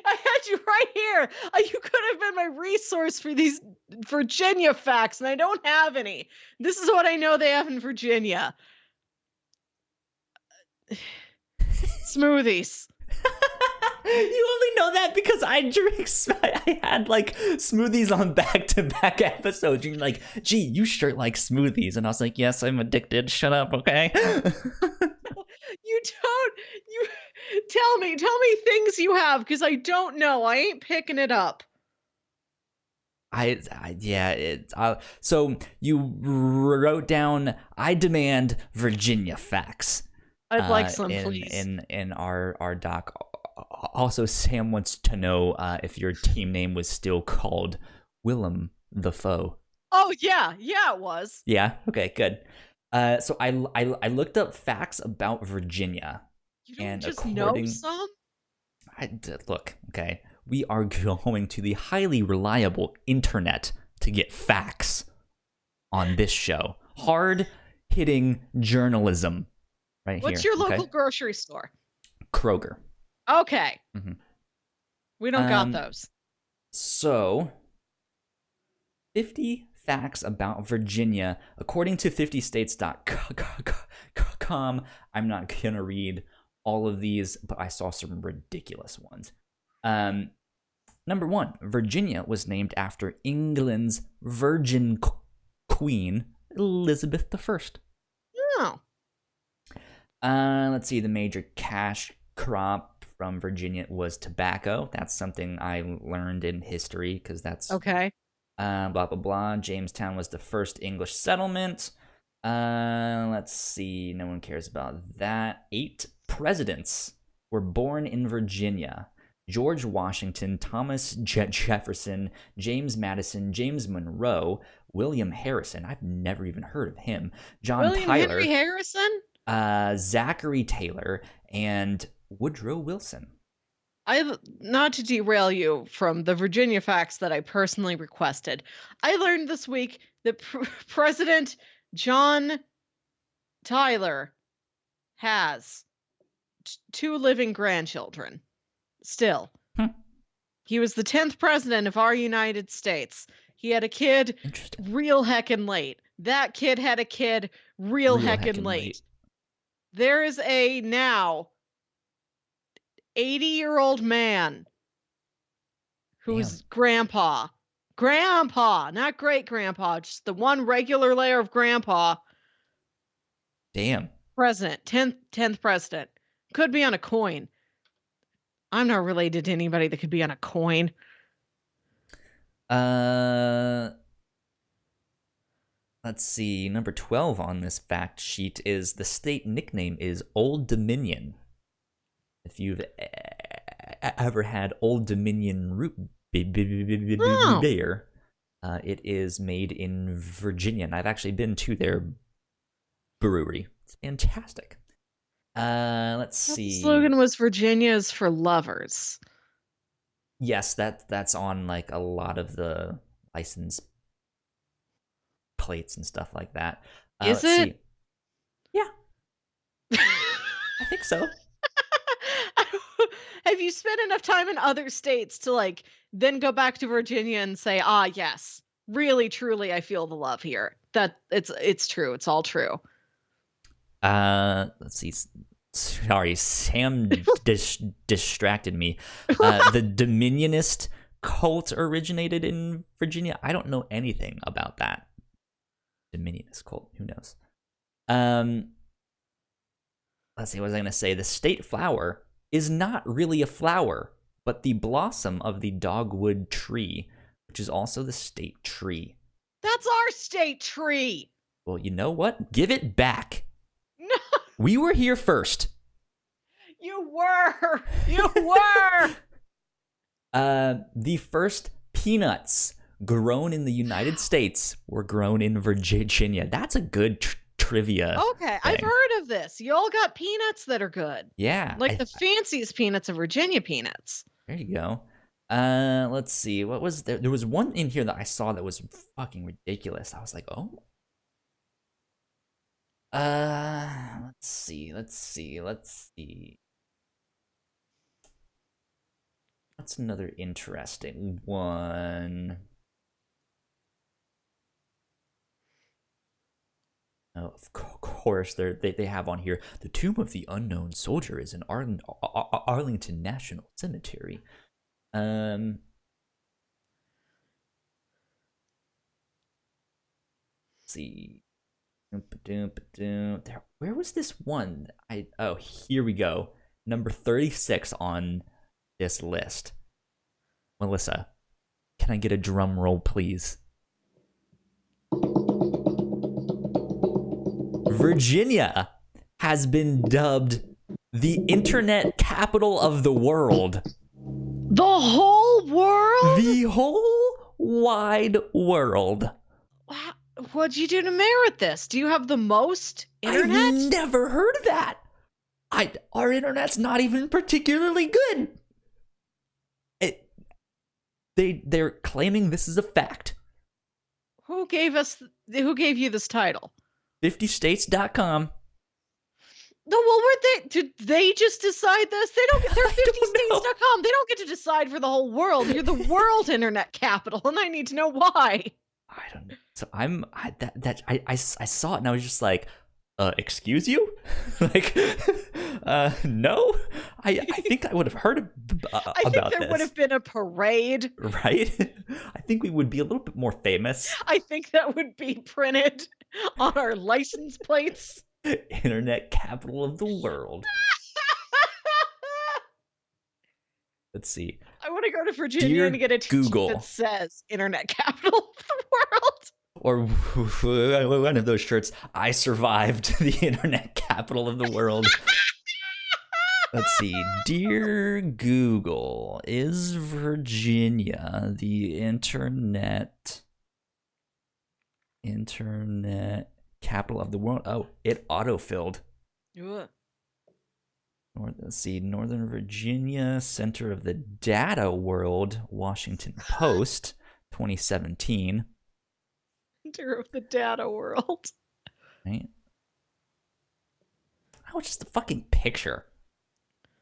I had you right here. You could have been my resource for these Virginia facts, and I don't have any. This is what I know they have in Virginia. Smoothies. You only know that because I had like smoothies on back-to-back episodes. You're like, gee, you sure like smoothies. And I was like, yes, I'm addicted. Shut up, okay? You tell me things you have, because I don't know. I ain't picking it up. So you wrote down, I demand Virginia facts. I'd like some, please. In our doc. Also, Sam wants to know if your team name was still called Willem the Foe. Oh yeah, it was. Yeah. Okay. Good. So I looked up facts about Virginia. You don't and just know some? Look, okay. We are going to the highly reliable internet to get facts on this show. Hard-hitting journalism right What's here. your local grocery store? Kroger. Okay. Mm-hmm. We don't got those. So, 50 facts about Virginia, according to 50states.com. I'm not going to read all of these, but I saw some ridiculous ones. Number 1, Virginia was named after England's Virgin Queen, Elizabeth I. Oh. Let's see, the major cash crop from Virginia was tobacco. That's something I learned in history because that's Okay. blah, blah, blah. Jamestown was the first English settlement. Let's see, no one cares about that. 8 presidents were born in Virginia. George Washington, Thomas Jefferson, James Madison, James Monroe, William Harrison. I've never even heard of him. John William Henry Tyler, Harrison? Zachary Taylor, and Woodrow Wilson. Not to derail you from the Virginia facts that I personally requested. I learned this week that President John Tyler has 2 living grandchildren. Still. He was the 10th president of our United States. He had a kid real heckin' late. That kid had a kid real heckin' late. There is a now 80-year-old man who's grandpa, not great grandpa, just the one regular layer of grandpa. Damn. President, 10th president. Could be on a coin. I'm not related to anybody that could be on a coin. Let's see. Number 12 on this fact sheet is the state nickname is Old Dominion. If you've ever had Old Dominion root beer, it is made in Virginia, and I've actually been to their brewery. It's fantastic. Let's see. The slogan was Virginia's for lovers. Yes, that's on like a lot of the license plates and stuff like that. Is it? See. Yeah. I think so. Have you spent enough time in other states to like then go back to Virginia and say, yes, really, truly, I feel the love here. That it's true. It's all true. Let's see. Sorry, Sam distracted me. The Dominionist cult originated in Virginia. I don't know anything about that. Dominionist cult. Who knows? Let's see. What was I going to say? The state flower is not really a flower, but the blossom of the dogwood tree, which is also the state tree. That's our state tree. Well, you know what? Give it back. No. We were here first. You were. You were. The first peanuts grown in the United States were grown in Virginia. That's a good trivia. Okay, thing. I've heard of this. You all got peanuts that are good. Yeah. Like the fanciest peanuts are Virginia peanuts. There you go. Let's see. What was there? There was one in here that I saw that was fucking ridiculous. I was like, oh. Let's see. What's another interesting one? Oh, of course, they have on here the Tomb of the Unknown Soldier is in Arlington National Cemetery. Let's see. Where was this one? Here we go. Number 36 on this list. Melissa, can I get a drum roll, please? Virginia has been dubbed the internet capital of the world. The whole world? The whole wide world. What'd you do to merit this? Do you have the most internet? I've never heard of that. Our internet's not even particularly good. They're claiming this is a fact. Who gave you this title? 50states.com. No, well, did they just decide this? They don't. They're 50states.com. They don't get to decide for the whole world. You're the world internet capital, and I need to know why. I don't know. So I saw it and I was just like, excuse you? Like, No, I think I would have heard I think about there would this, have been a parade. right? I think we would be a little bit more famous. I think that would be printed on our license plates. Internet capital of the world. Let's see. I want to go to Virginia and Dear get a t-shirt that Google, says Internet Capital of the World. or one of those shirts. I survived the internet capital of the world. Let's see. Dear Google, is Virginia the internet capital of the world? Oh, it autofilled. Ugh. Let's see. Northern Virginia, center of the data world. Washington Post, 2017. Center of the data world. Right? Oh, just a fucking picture.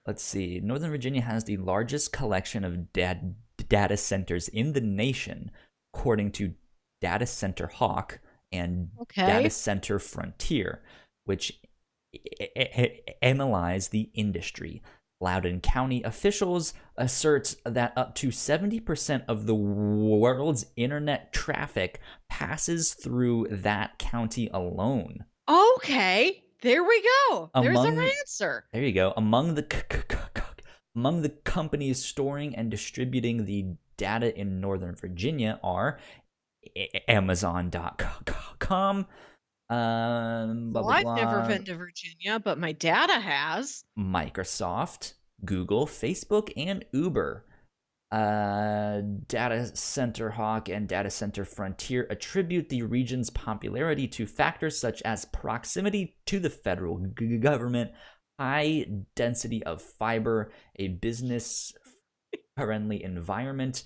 Let's see. Northern Virginia has the largest collection of data centers in the nation, according to Data Center Hawk and Data Center Frontier, which analyze the industry. Loudoun County officials assert that up to 70% of the world's internet traffic passes through that county alone. Okay, there we go. There's our answer. There you go. Among the companies storing and distributing the data in Northern Virginia are Amazon.com. I've never been to Virginia, but my data has. Microsoft, Google, Facebook, and Uber. Data Center Hawk and Data Center Frontier attribute the region's popularity to factors such as proximity to the federal government, high density of fiber, a business-friendly environment,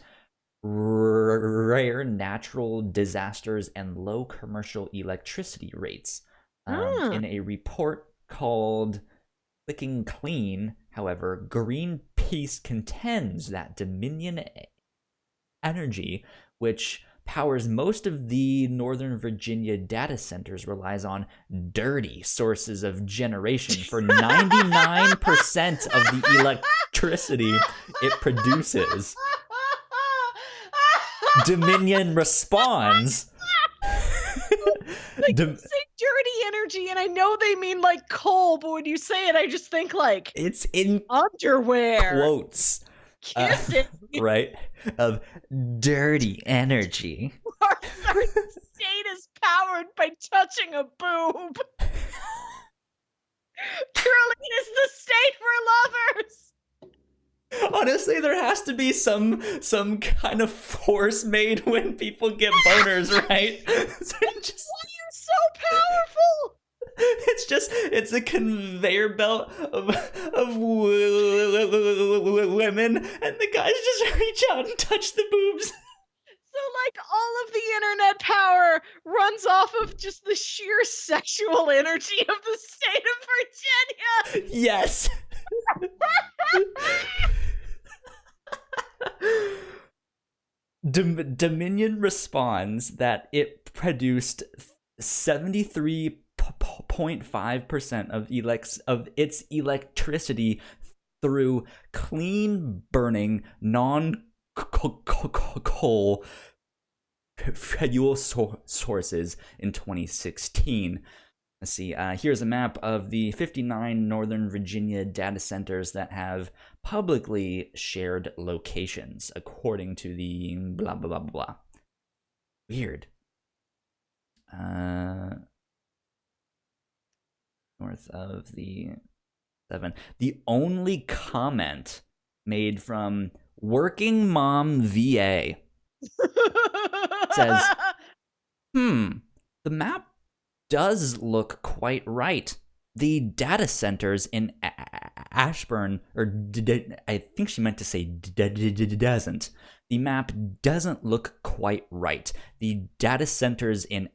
rare natural disasters, and low commercial electricity rates. In a report called Clicking Clean, however, Greenpeace contends that Dominion Energy, which powers most of the Northern Virginia data centers, relies on dirty sources of generation for 99% of the electricity it produces. Dominion responds. Like, say dirty energy, and I know they mean like coal, but when you say it, I just think like it's in underwear quotes, kissing, right? Of dirty energy. Our state is powered by touching a boob. Truly, it is the state for lovers. Honestly, there has to be some kind of force made when people get boners, right? Why are you so powerful? It's a conveyor belt of women, and the guys just reach out and touch the boobs. So, like, all of the internet power runs off of just the sheer sexual energy of the state of Virginia. Yes. Dominion responds that it produced 73.5% of its electricity through clean burning non-coal fuel sources in 2016. Let's see. Here's a map of the 59 Northern Virginia data centers that have publicly shared locations, according to the blah, blah, blah, blah. Weird. North of the 7. The only comment made from Working Mom VA says, the map does look quite right. The data centers in Ashburn, or I think she meant to say doesn't. The map doesn't look quite right. The data centers in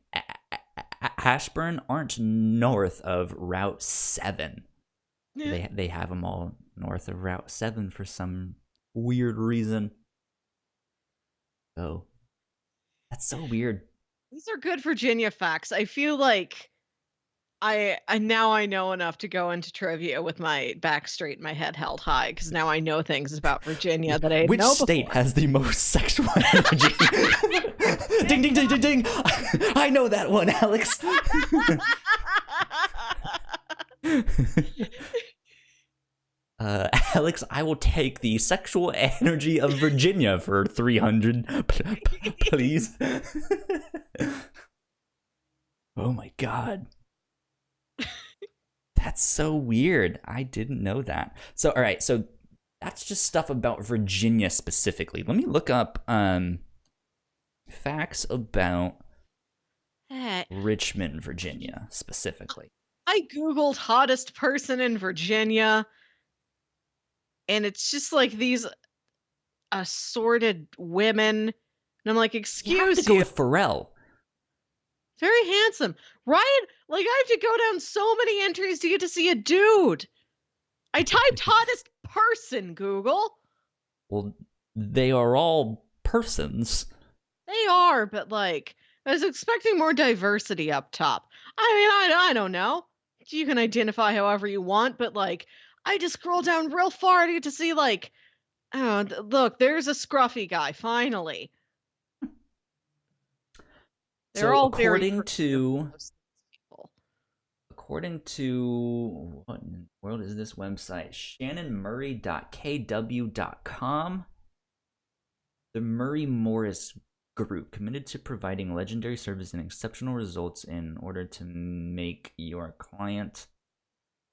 Ashburn aren't north of Route 7. Yeah. They have them all north of Route 7 for some weird reason. Oh, that's so weird. These are good Virginia facts. I feel like I now I know enough to go into trivia with my back straight and my head held high because now I know things about Virginia that I didn't Which know state before. has the most sexual energy? Ding, ding, ding, ding, ding. I know that one, Alex. Alex, I will take the sexual energy of Virginia for 300, please. Oh my god. That's so weird. I didn't know that. So, all right, so that's just stuff about Virginia specifically. Let me look up facts about Eh, Richmond, Virginia specifically. I googled hottest person in Virginia, and it's just like these assorted women, and I'm like, You have to excuse go you, with Pharrell. very handsome, right? Like I have to go down so many entries to get to see a dude. I typed hottest person, Google. Well, they are all persons. They are, but like I was expecting more diversity up top. I mean, I don't know. You can identify however you want, but like I just scroll down real far to get to see like, oh, look, there's a scruffy guy finally. They're So all very pretty, most of these people. according to what in the world is this website? shannonmurray.kw.com. The Murray Morris Group, committed to providing legendary service and exceptional results in order to make your client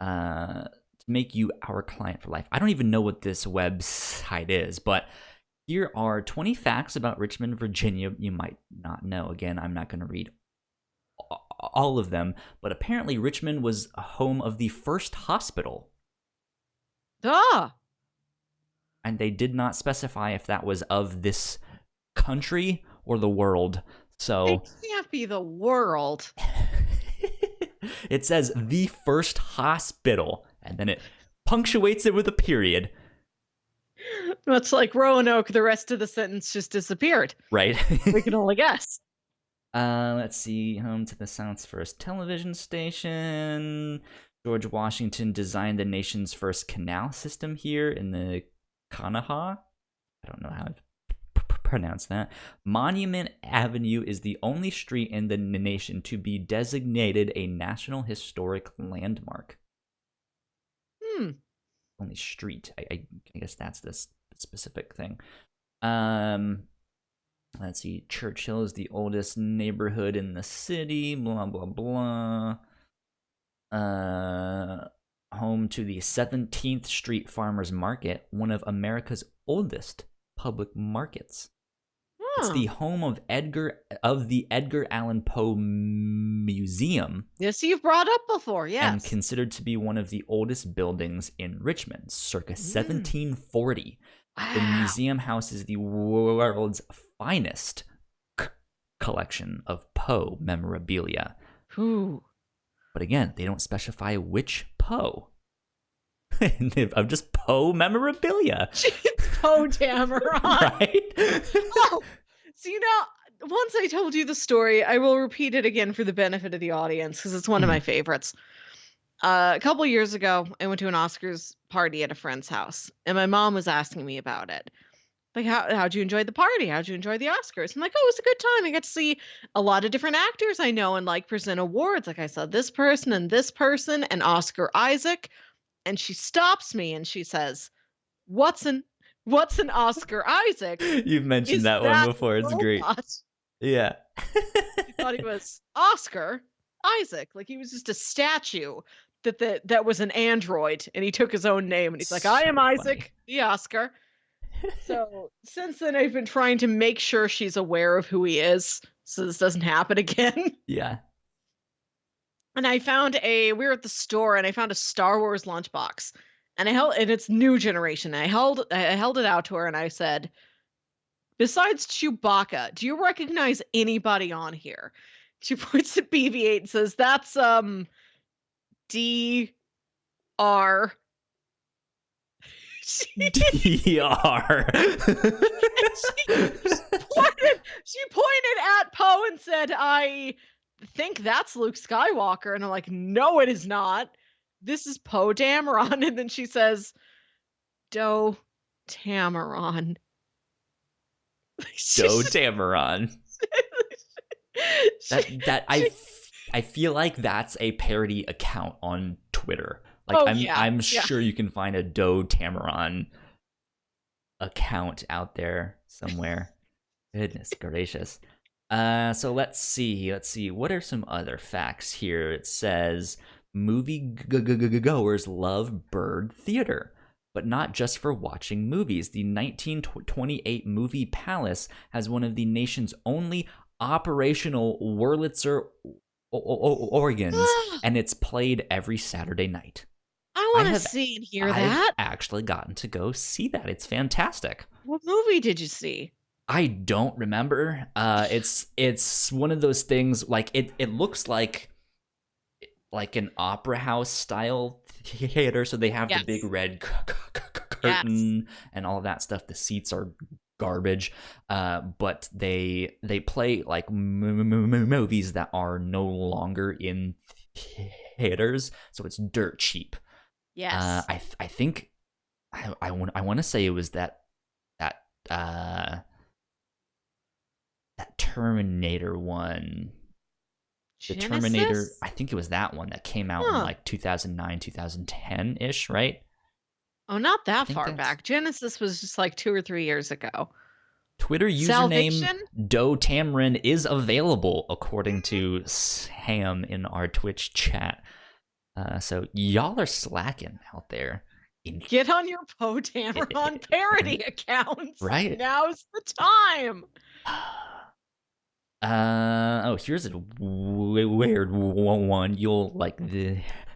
to make you our client for life. I don't even know what this website is, but here are 20 facts about Richmond, Virginia you might not know. Again, I'm not going to read all of them, but apparently Richmond was a home of the first hospital. Duh. And they did not specify if that was of this country or the world. So It can't be the world. it says the first hospital, and then it punctuates it with a period. It's like Roanoke, the rest of the sentence just disappeared. Right? We can only guess. Let's see. Home to the South's first television station. George Washington designed the nation's first canal system here in the Kanawha. I don't know how to pronounce that. Monument Avenue is the only street in the nation to be designated a National Historic Landmark. Only street. I guess that's this specific thing. Let's see. Churchill is the oldest neighborhood in the city. Blah blah blah. Home to the 17th Street Farmers Market, one of America's oldest public markets. It's the home of the Edgar Allan Poe Museum. Yes, you've brought up before, yes. And considered to be one of the oldest buildings in Richmond, circa 1740. Wow. The museum houses the world's finest collection of Poe memorabilia. Ooh. But again, they don't specify which Poe. Of just Poe memorabilia. Poe Dameron. Right? Oh, so once I told you the story, I will repeat it again for the benefit of the audience because it's one of my favorites. A couple years ago, I went to an Oscars party at a friend's house, and my mom was asking me about it. Like, how'd you enjoy the party? How'd you enjoy the Oscars? I'm like, oh, it was a good time. I got to see a lot of different actors I know and like present awards. Like I saw this person and Oscar Isaac. And she stops me and she says, What's an Oscar Isaac? You've mentioned that one before. It's great. Yeah. I thought he was Oscar Isaac. Like he was just a statue that was an android, and he took his own name and he's like, I am Isaac, the Oscar. So since then I've been trying to make sure she's aware of who he is so this doesn't happen again. Yeah. And we were at the store and I found a Star Wars lunchbox. And it's new generation. I held it out to her and I said, besides Chewbacca, do you recognize anybody on here? She points at BB-8 and says, that's DR. DR. She pointed at Poe and said, think that's Luke Skywalker. And I'm like, no, it is not. This is Poe Dameron. And then she says, Doe Tamaron. Doe She's Dameron. she, I she, I feel like that's a parody account on Twitter. Like oh yeah, I'm yeah. sure you can find a Doe Tamaron account out there somewhere. Goodness gracious. So let's see. Let's see. What are some other facts here? It says movie goers love Bird Theater, but not just for watching movies. The 1928 movie Palace has one of the nation's only operational Wurlitzer organs, and it's played every Saturday night. I I want to have see and hear I've that. actually gotten to go see that. It's fantastic. What movie did you see? I don't remember. It's one of those things like it looks like an opera house style theater. So they have the big Yes. red Yes. curtain and all of that stuff. The seats are garbage, but they play like movies that are no longer in theaters, so it's dirt cheap. Yes. I think I want to say it was that uh that Terminator one. The Terminator, Genesis? I think it was that one that came out in Huh. like 2009, 2010 ish, right? Oh, not I that think far that's back. Genesis was just like 2 or 3 years ago. Twitter username Salvation? Doe Tamrin is available according to Sam in our Twitch chat. So y'all are slacking out there. Get on your Poe Dameron parody accounts. Right? Now's the time. Oh, here's a weird one. You'll like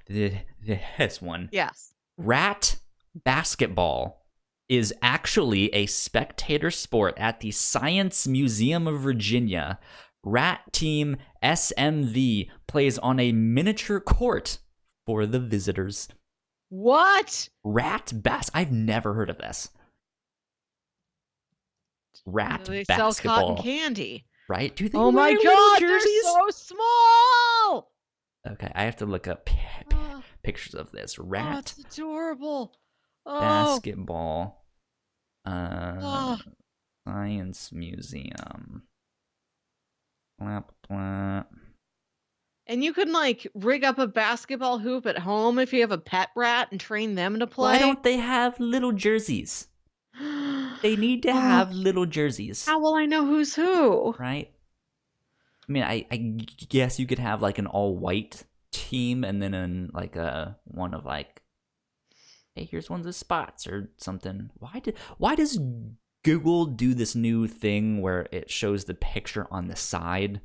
this one. Yes. Rat basketball is actually a spectator sport at the Science Museum of Virginia. Rat Team SMV plays on a miniature court for the visitors. What? I've never heard of this. Rat They sell cotton basketball. candy. Right? Do they Oh my wear little god, jerseys? they're so small. Okay, I have to look up Oh, pictures of this. oh, Rat it's adorable. Oh, basketball oh. science museum. Blah, blah. And you can like rig up a basketball hoop at home if you have a pet rat and train them to play. Why don't they have little jerseys? They need to Oh, have little jerseys, how will I know who's who? right? I mean, I guess you could have like an all white team and then like a one of like, hey, here's ones of spots or something. Why does Google do this new thing where it shows the picture on the side?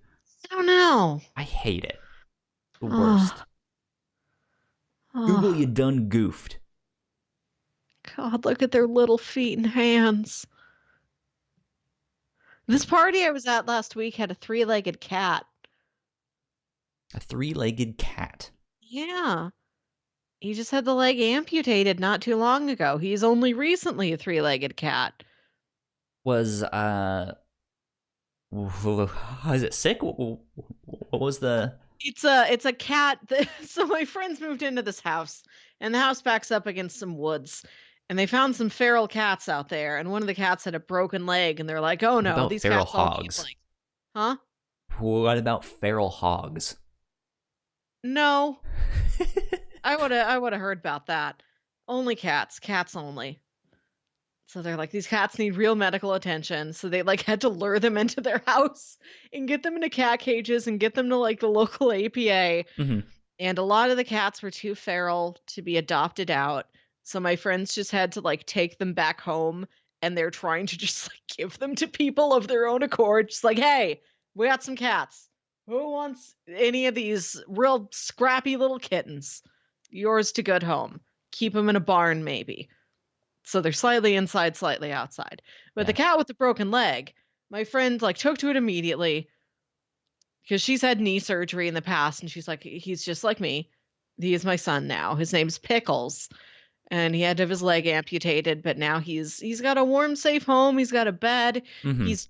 I don't know. I hate it. The Oh, worst. Google, oh. you done goofed. God, look at their little feet and hands. This party I was at last week had a 3-legged cat. A 3-legged cat. Yeah. He just had the leg amputated not too long ago. He's only recently a 3-legged cat. Was it sick? What was the? It's a cat that, so my friends moved into this house and the house backs up against some woods and they found some feral cats out there and one of the cats had a broken leg and they're like, "Oh What no, about these feral cats all keep hogs? like." Huh? What about feral hogs? No. I would have heard about that. Only cats only. So they're like, these cats need real medical attention. So they like had to lure them into their house and get them into cat cages and get them to like the local APA. Mm-hmm. And a lot of the cats were too feral to be adopted out. So my friends just had to like take them back home and they're trying to just like give them to people of their own accord. Just like, hey, we got some cats. Who wants any of these real scrappy little kittens? Yours to good home. Keep them in a barn, maybe. So they're slightly inside, slightly outside. But the Yeah. cat with the broken leg, my friend like took to it immediately because she's had knee surgery in the past and she's like, he's just like me. He is my son now. His name's Pickles. And he had to have his leg amputated, but now he's got a warm, safe home. He's got a bed. Mm-hmm. He's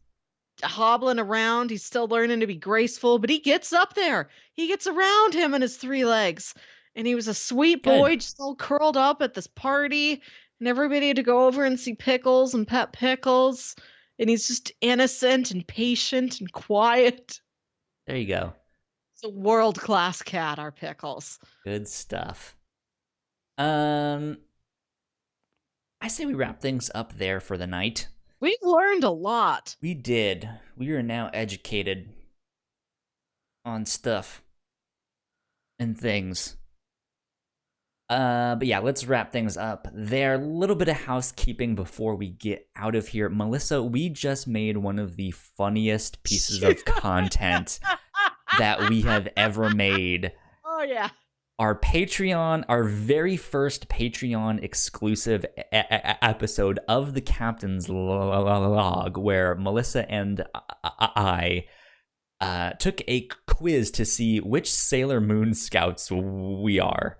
hobbling around. He's still learning to be graceful, but he gets up there. He gets around him and his three legs. And he was a sweet Good. boy, just all curled up at this party. And everybody had to go over and see Pickles and pet Pickles. And he's just innocent and patient and quiet. There you go. It's a world-class cat, our Pickles. Good stuff. I say we wrap things up there for the night. We've learned a lot. We did. We are now educated on stuff and things. But yeah, let's wrap things up there. A little bit of housekeeping before we get out of here. Melissa, we just made one of the funniest pieces of content that we have ever made. Oh, yeah. Our Patreon, our very first Patreon exclusive episode of the Captain's Log, where Melissa and I took a quiz to see which Sailor Moon Scouts we are.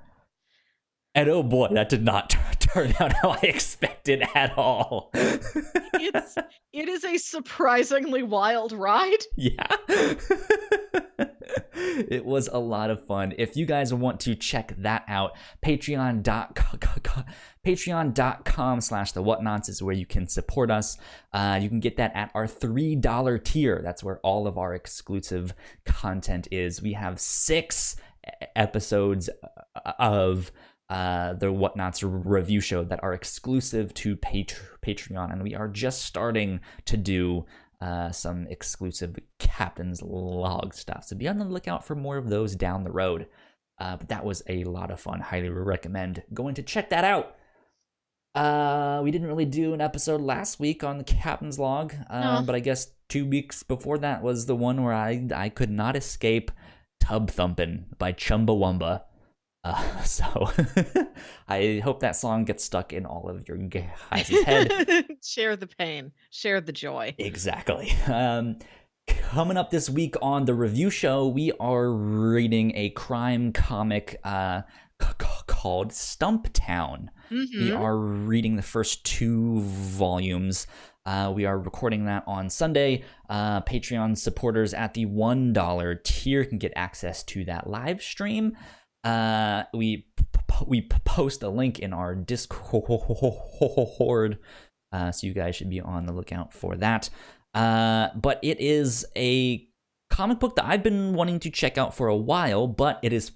And oh boy, that did not turn out how I expected at all. It is a surprisingly wild ride. Yeah. It was a lot of fun. If you guys want to check that out, patreon.com/the Whatnauts is where you can support us. You can get that at our $3 tier. That's where all of our exclusive content is. We have 6 episodes of the Whatnauts review show that are exclusive to Patreon, and we are just starting to do some exclusive Captain's Log stuff. So be on the lookout for more of those down the road. But that was a lot of fun. Highly recommend going to check that out. We didn't really do an episode last week on the Captain's Log, but I guess 2 weeks before that was the one where I could not escape Tub Thumpin' by Chumbawamba. So I hope that song gets stuck in all of your guys' head. Share the pain, share the joy. Exactly. Coming up this week on the review show, we are reading a crime comic called Stumptown. We are reading the first 2 volumes. We are recording that on Sunday. Patreon supporters at the $1 tier can get access to that live stream. We post a link in our Discord, so you guys should be on the lookout for that. But it is a comic book that I've been wanting to check out for a while, but it is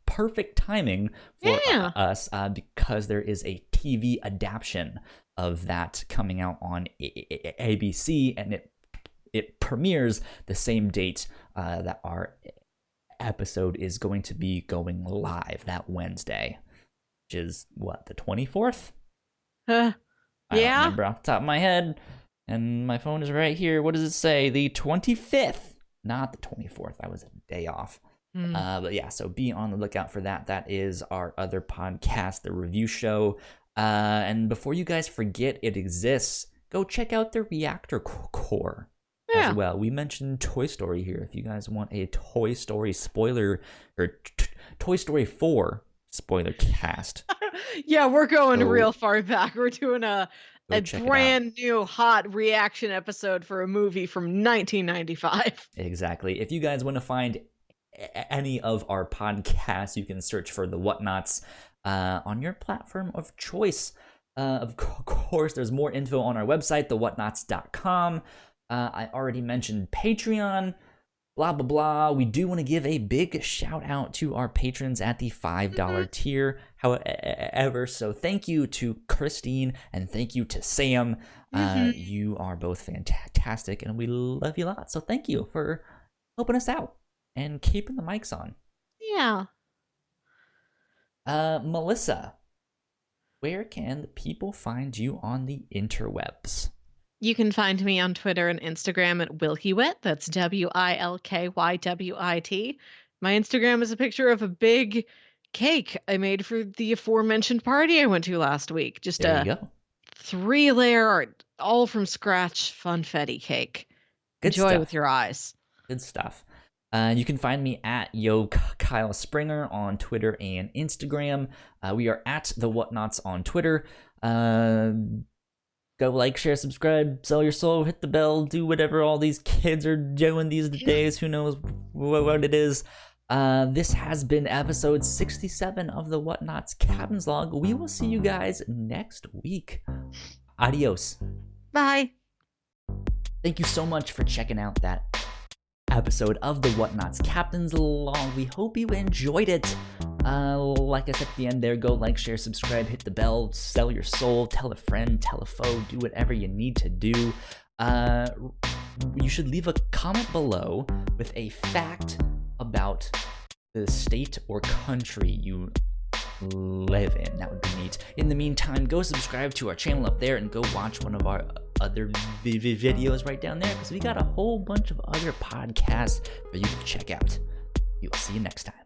perfect timing for us because there is a TV adaptation of that coming out on ABC, and it premieres the same date that our episode is going to be going live, that Wednesday, which is what, the 24th? I don't remember off the top of my head, and my phone is right here. What does it say? The 25th, not the 24th. That was a day off. But yeah, so be on the lookout for that. That is our other podcast, the review show. And before you guys forget it exists, go check out the Reactor Core as well. We mentioned Toy Story here. If you guys want a Toy Story spoiler, or Toy Story 4 spoiler cast. Yeah, we're going real far back. We're doing a brand new hot reaction episode for a movie from 1995. Exactly. If you guys want to find any of our podcasts, you can search for the Whatnauts on your platform of choice. Of course, there's more info on our website, thewhatnauts.com. I already mentioned Patreon, blah, blah, blah. We do want to give a big shout out to our patrons at the $5 tier. However, so thank you to Christine and thank you to Sam. You are both fantastic and we love you a lot. So thank you for helping us out and keeping the mics on. Yeah. Melissa, where can the people find you on the interwebs? You can find me on Twitter and Instagram at Wilkywit. That's WILKYWIT. My Instagram is a picture of a big cake I made for the aforementioned party I went to last week. Just there you go. 3-layer art, all from scratch, funfetti cake. Good Enjoy stuff. with your eyes. Good stuff. You can find me at Kyle Springer on Twitter and Instagram. We are at the Whatnauts on Twitter. Go like, share, subscribe, sell your soul, hit the bell, do whatever all these kids are doing these days. Who knows what it is. This has been episode 67 of the Whatnauts Captain's Log. We will see you guys next week. Adios. Bye. Thank you so much for checking out that episode of the Whatnauts Captain's Log. We hope you enjoyed it. Like I said at the end there, go like, share, subscribe, hit the bell, sell your soul, tell a friend, tell a foe, do whatever you need to do. You should leave a comment below with a fact about the state or country you live in. That would be neat. In the meantime, go subscribe to our channel up there and go watch one of our other videos right down there, because we got a whole bunch of other podcasts for you to check out. We will see you next time.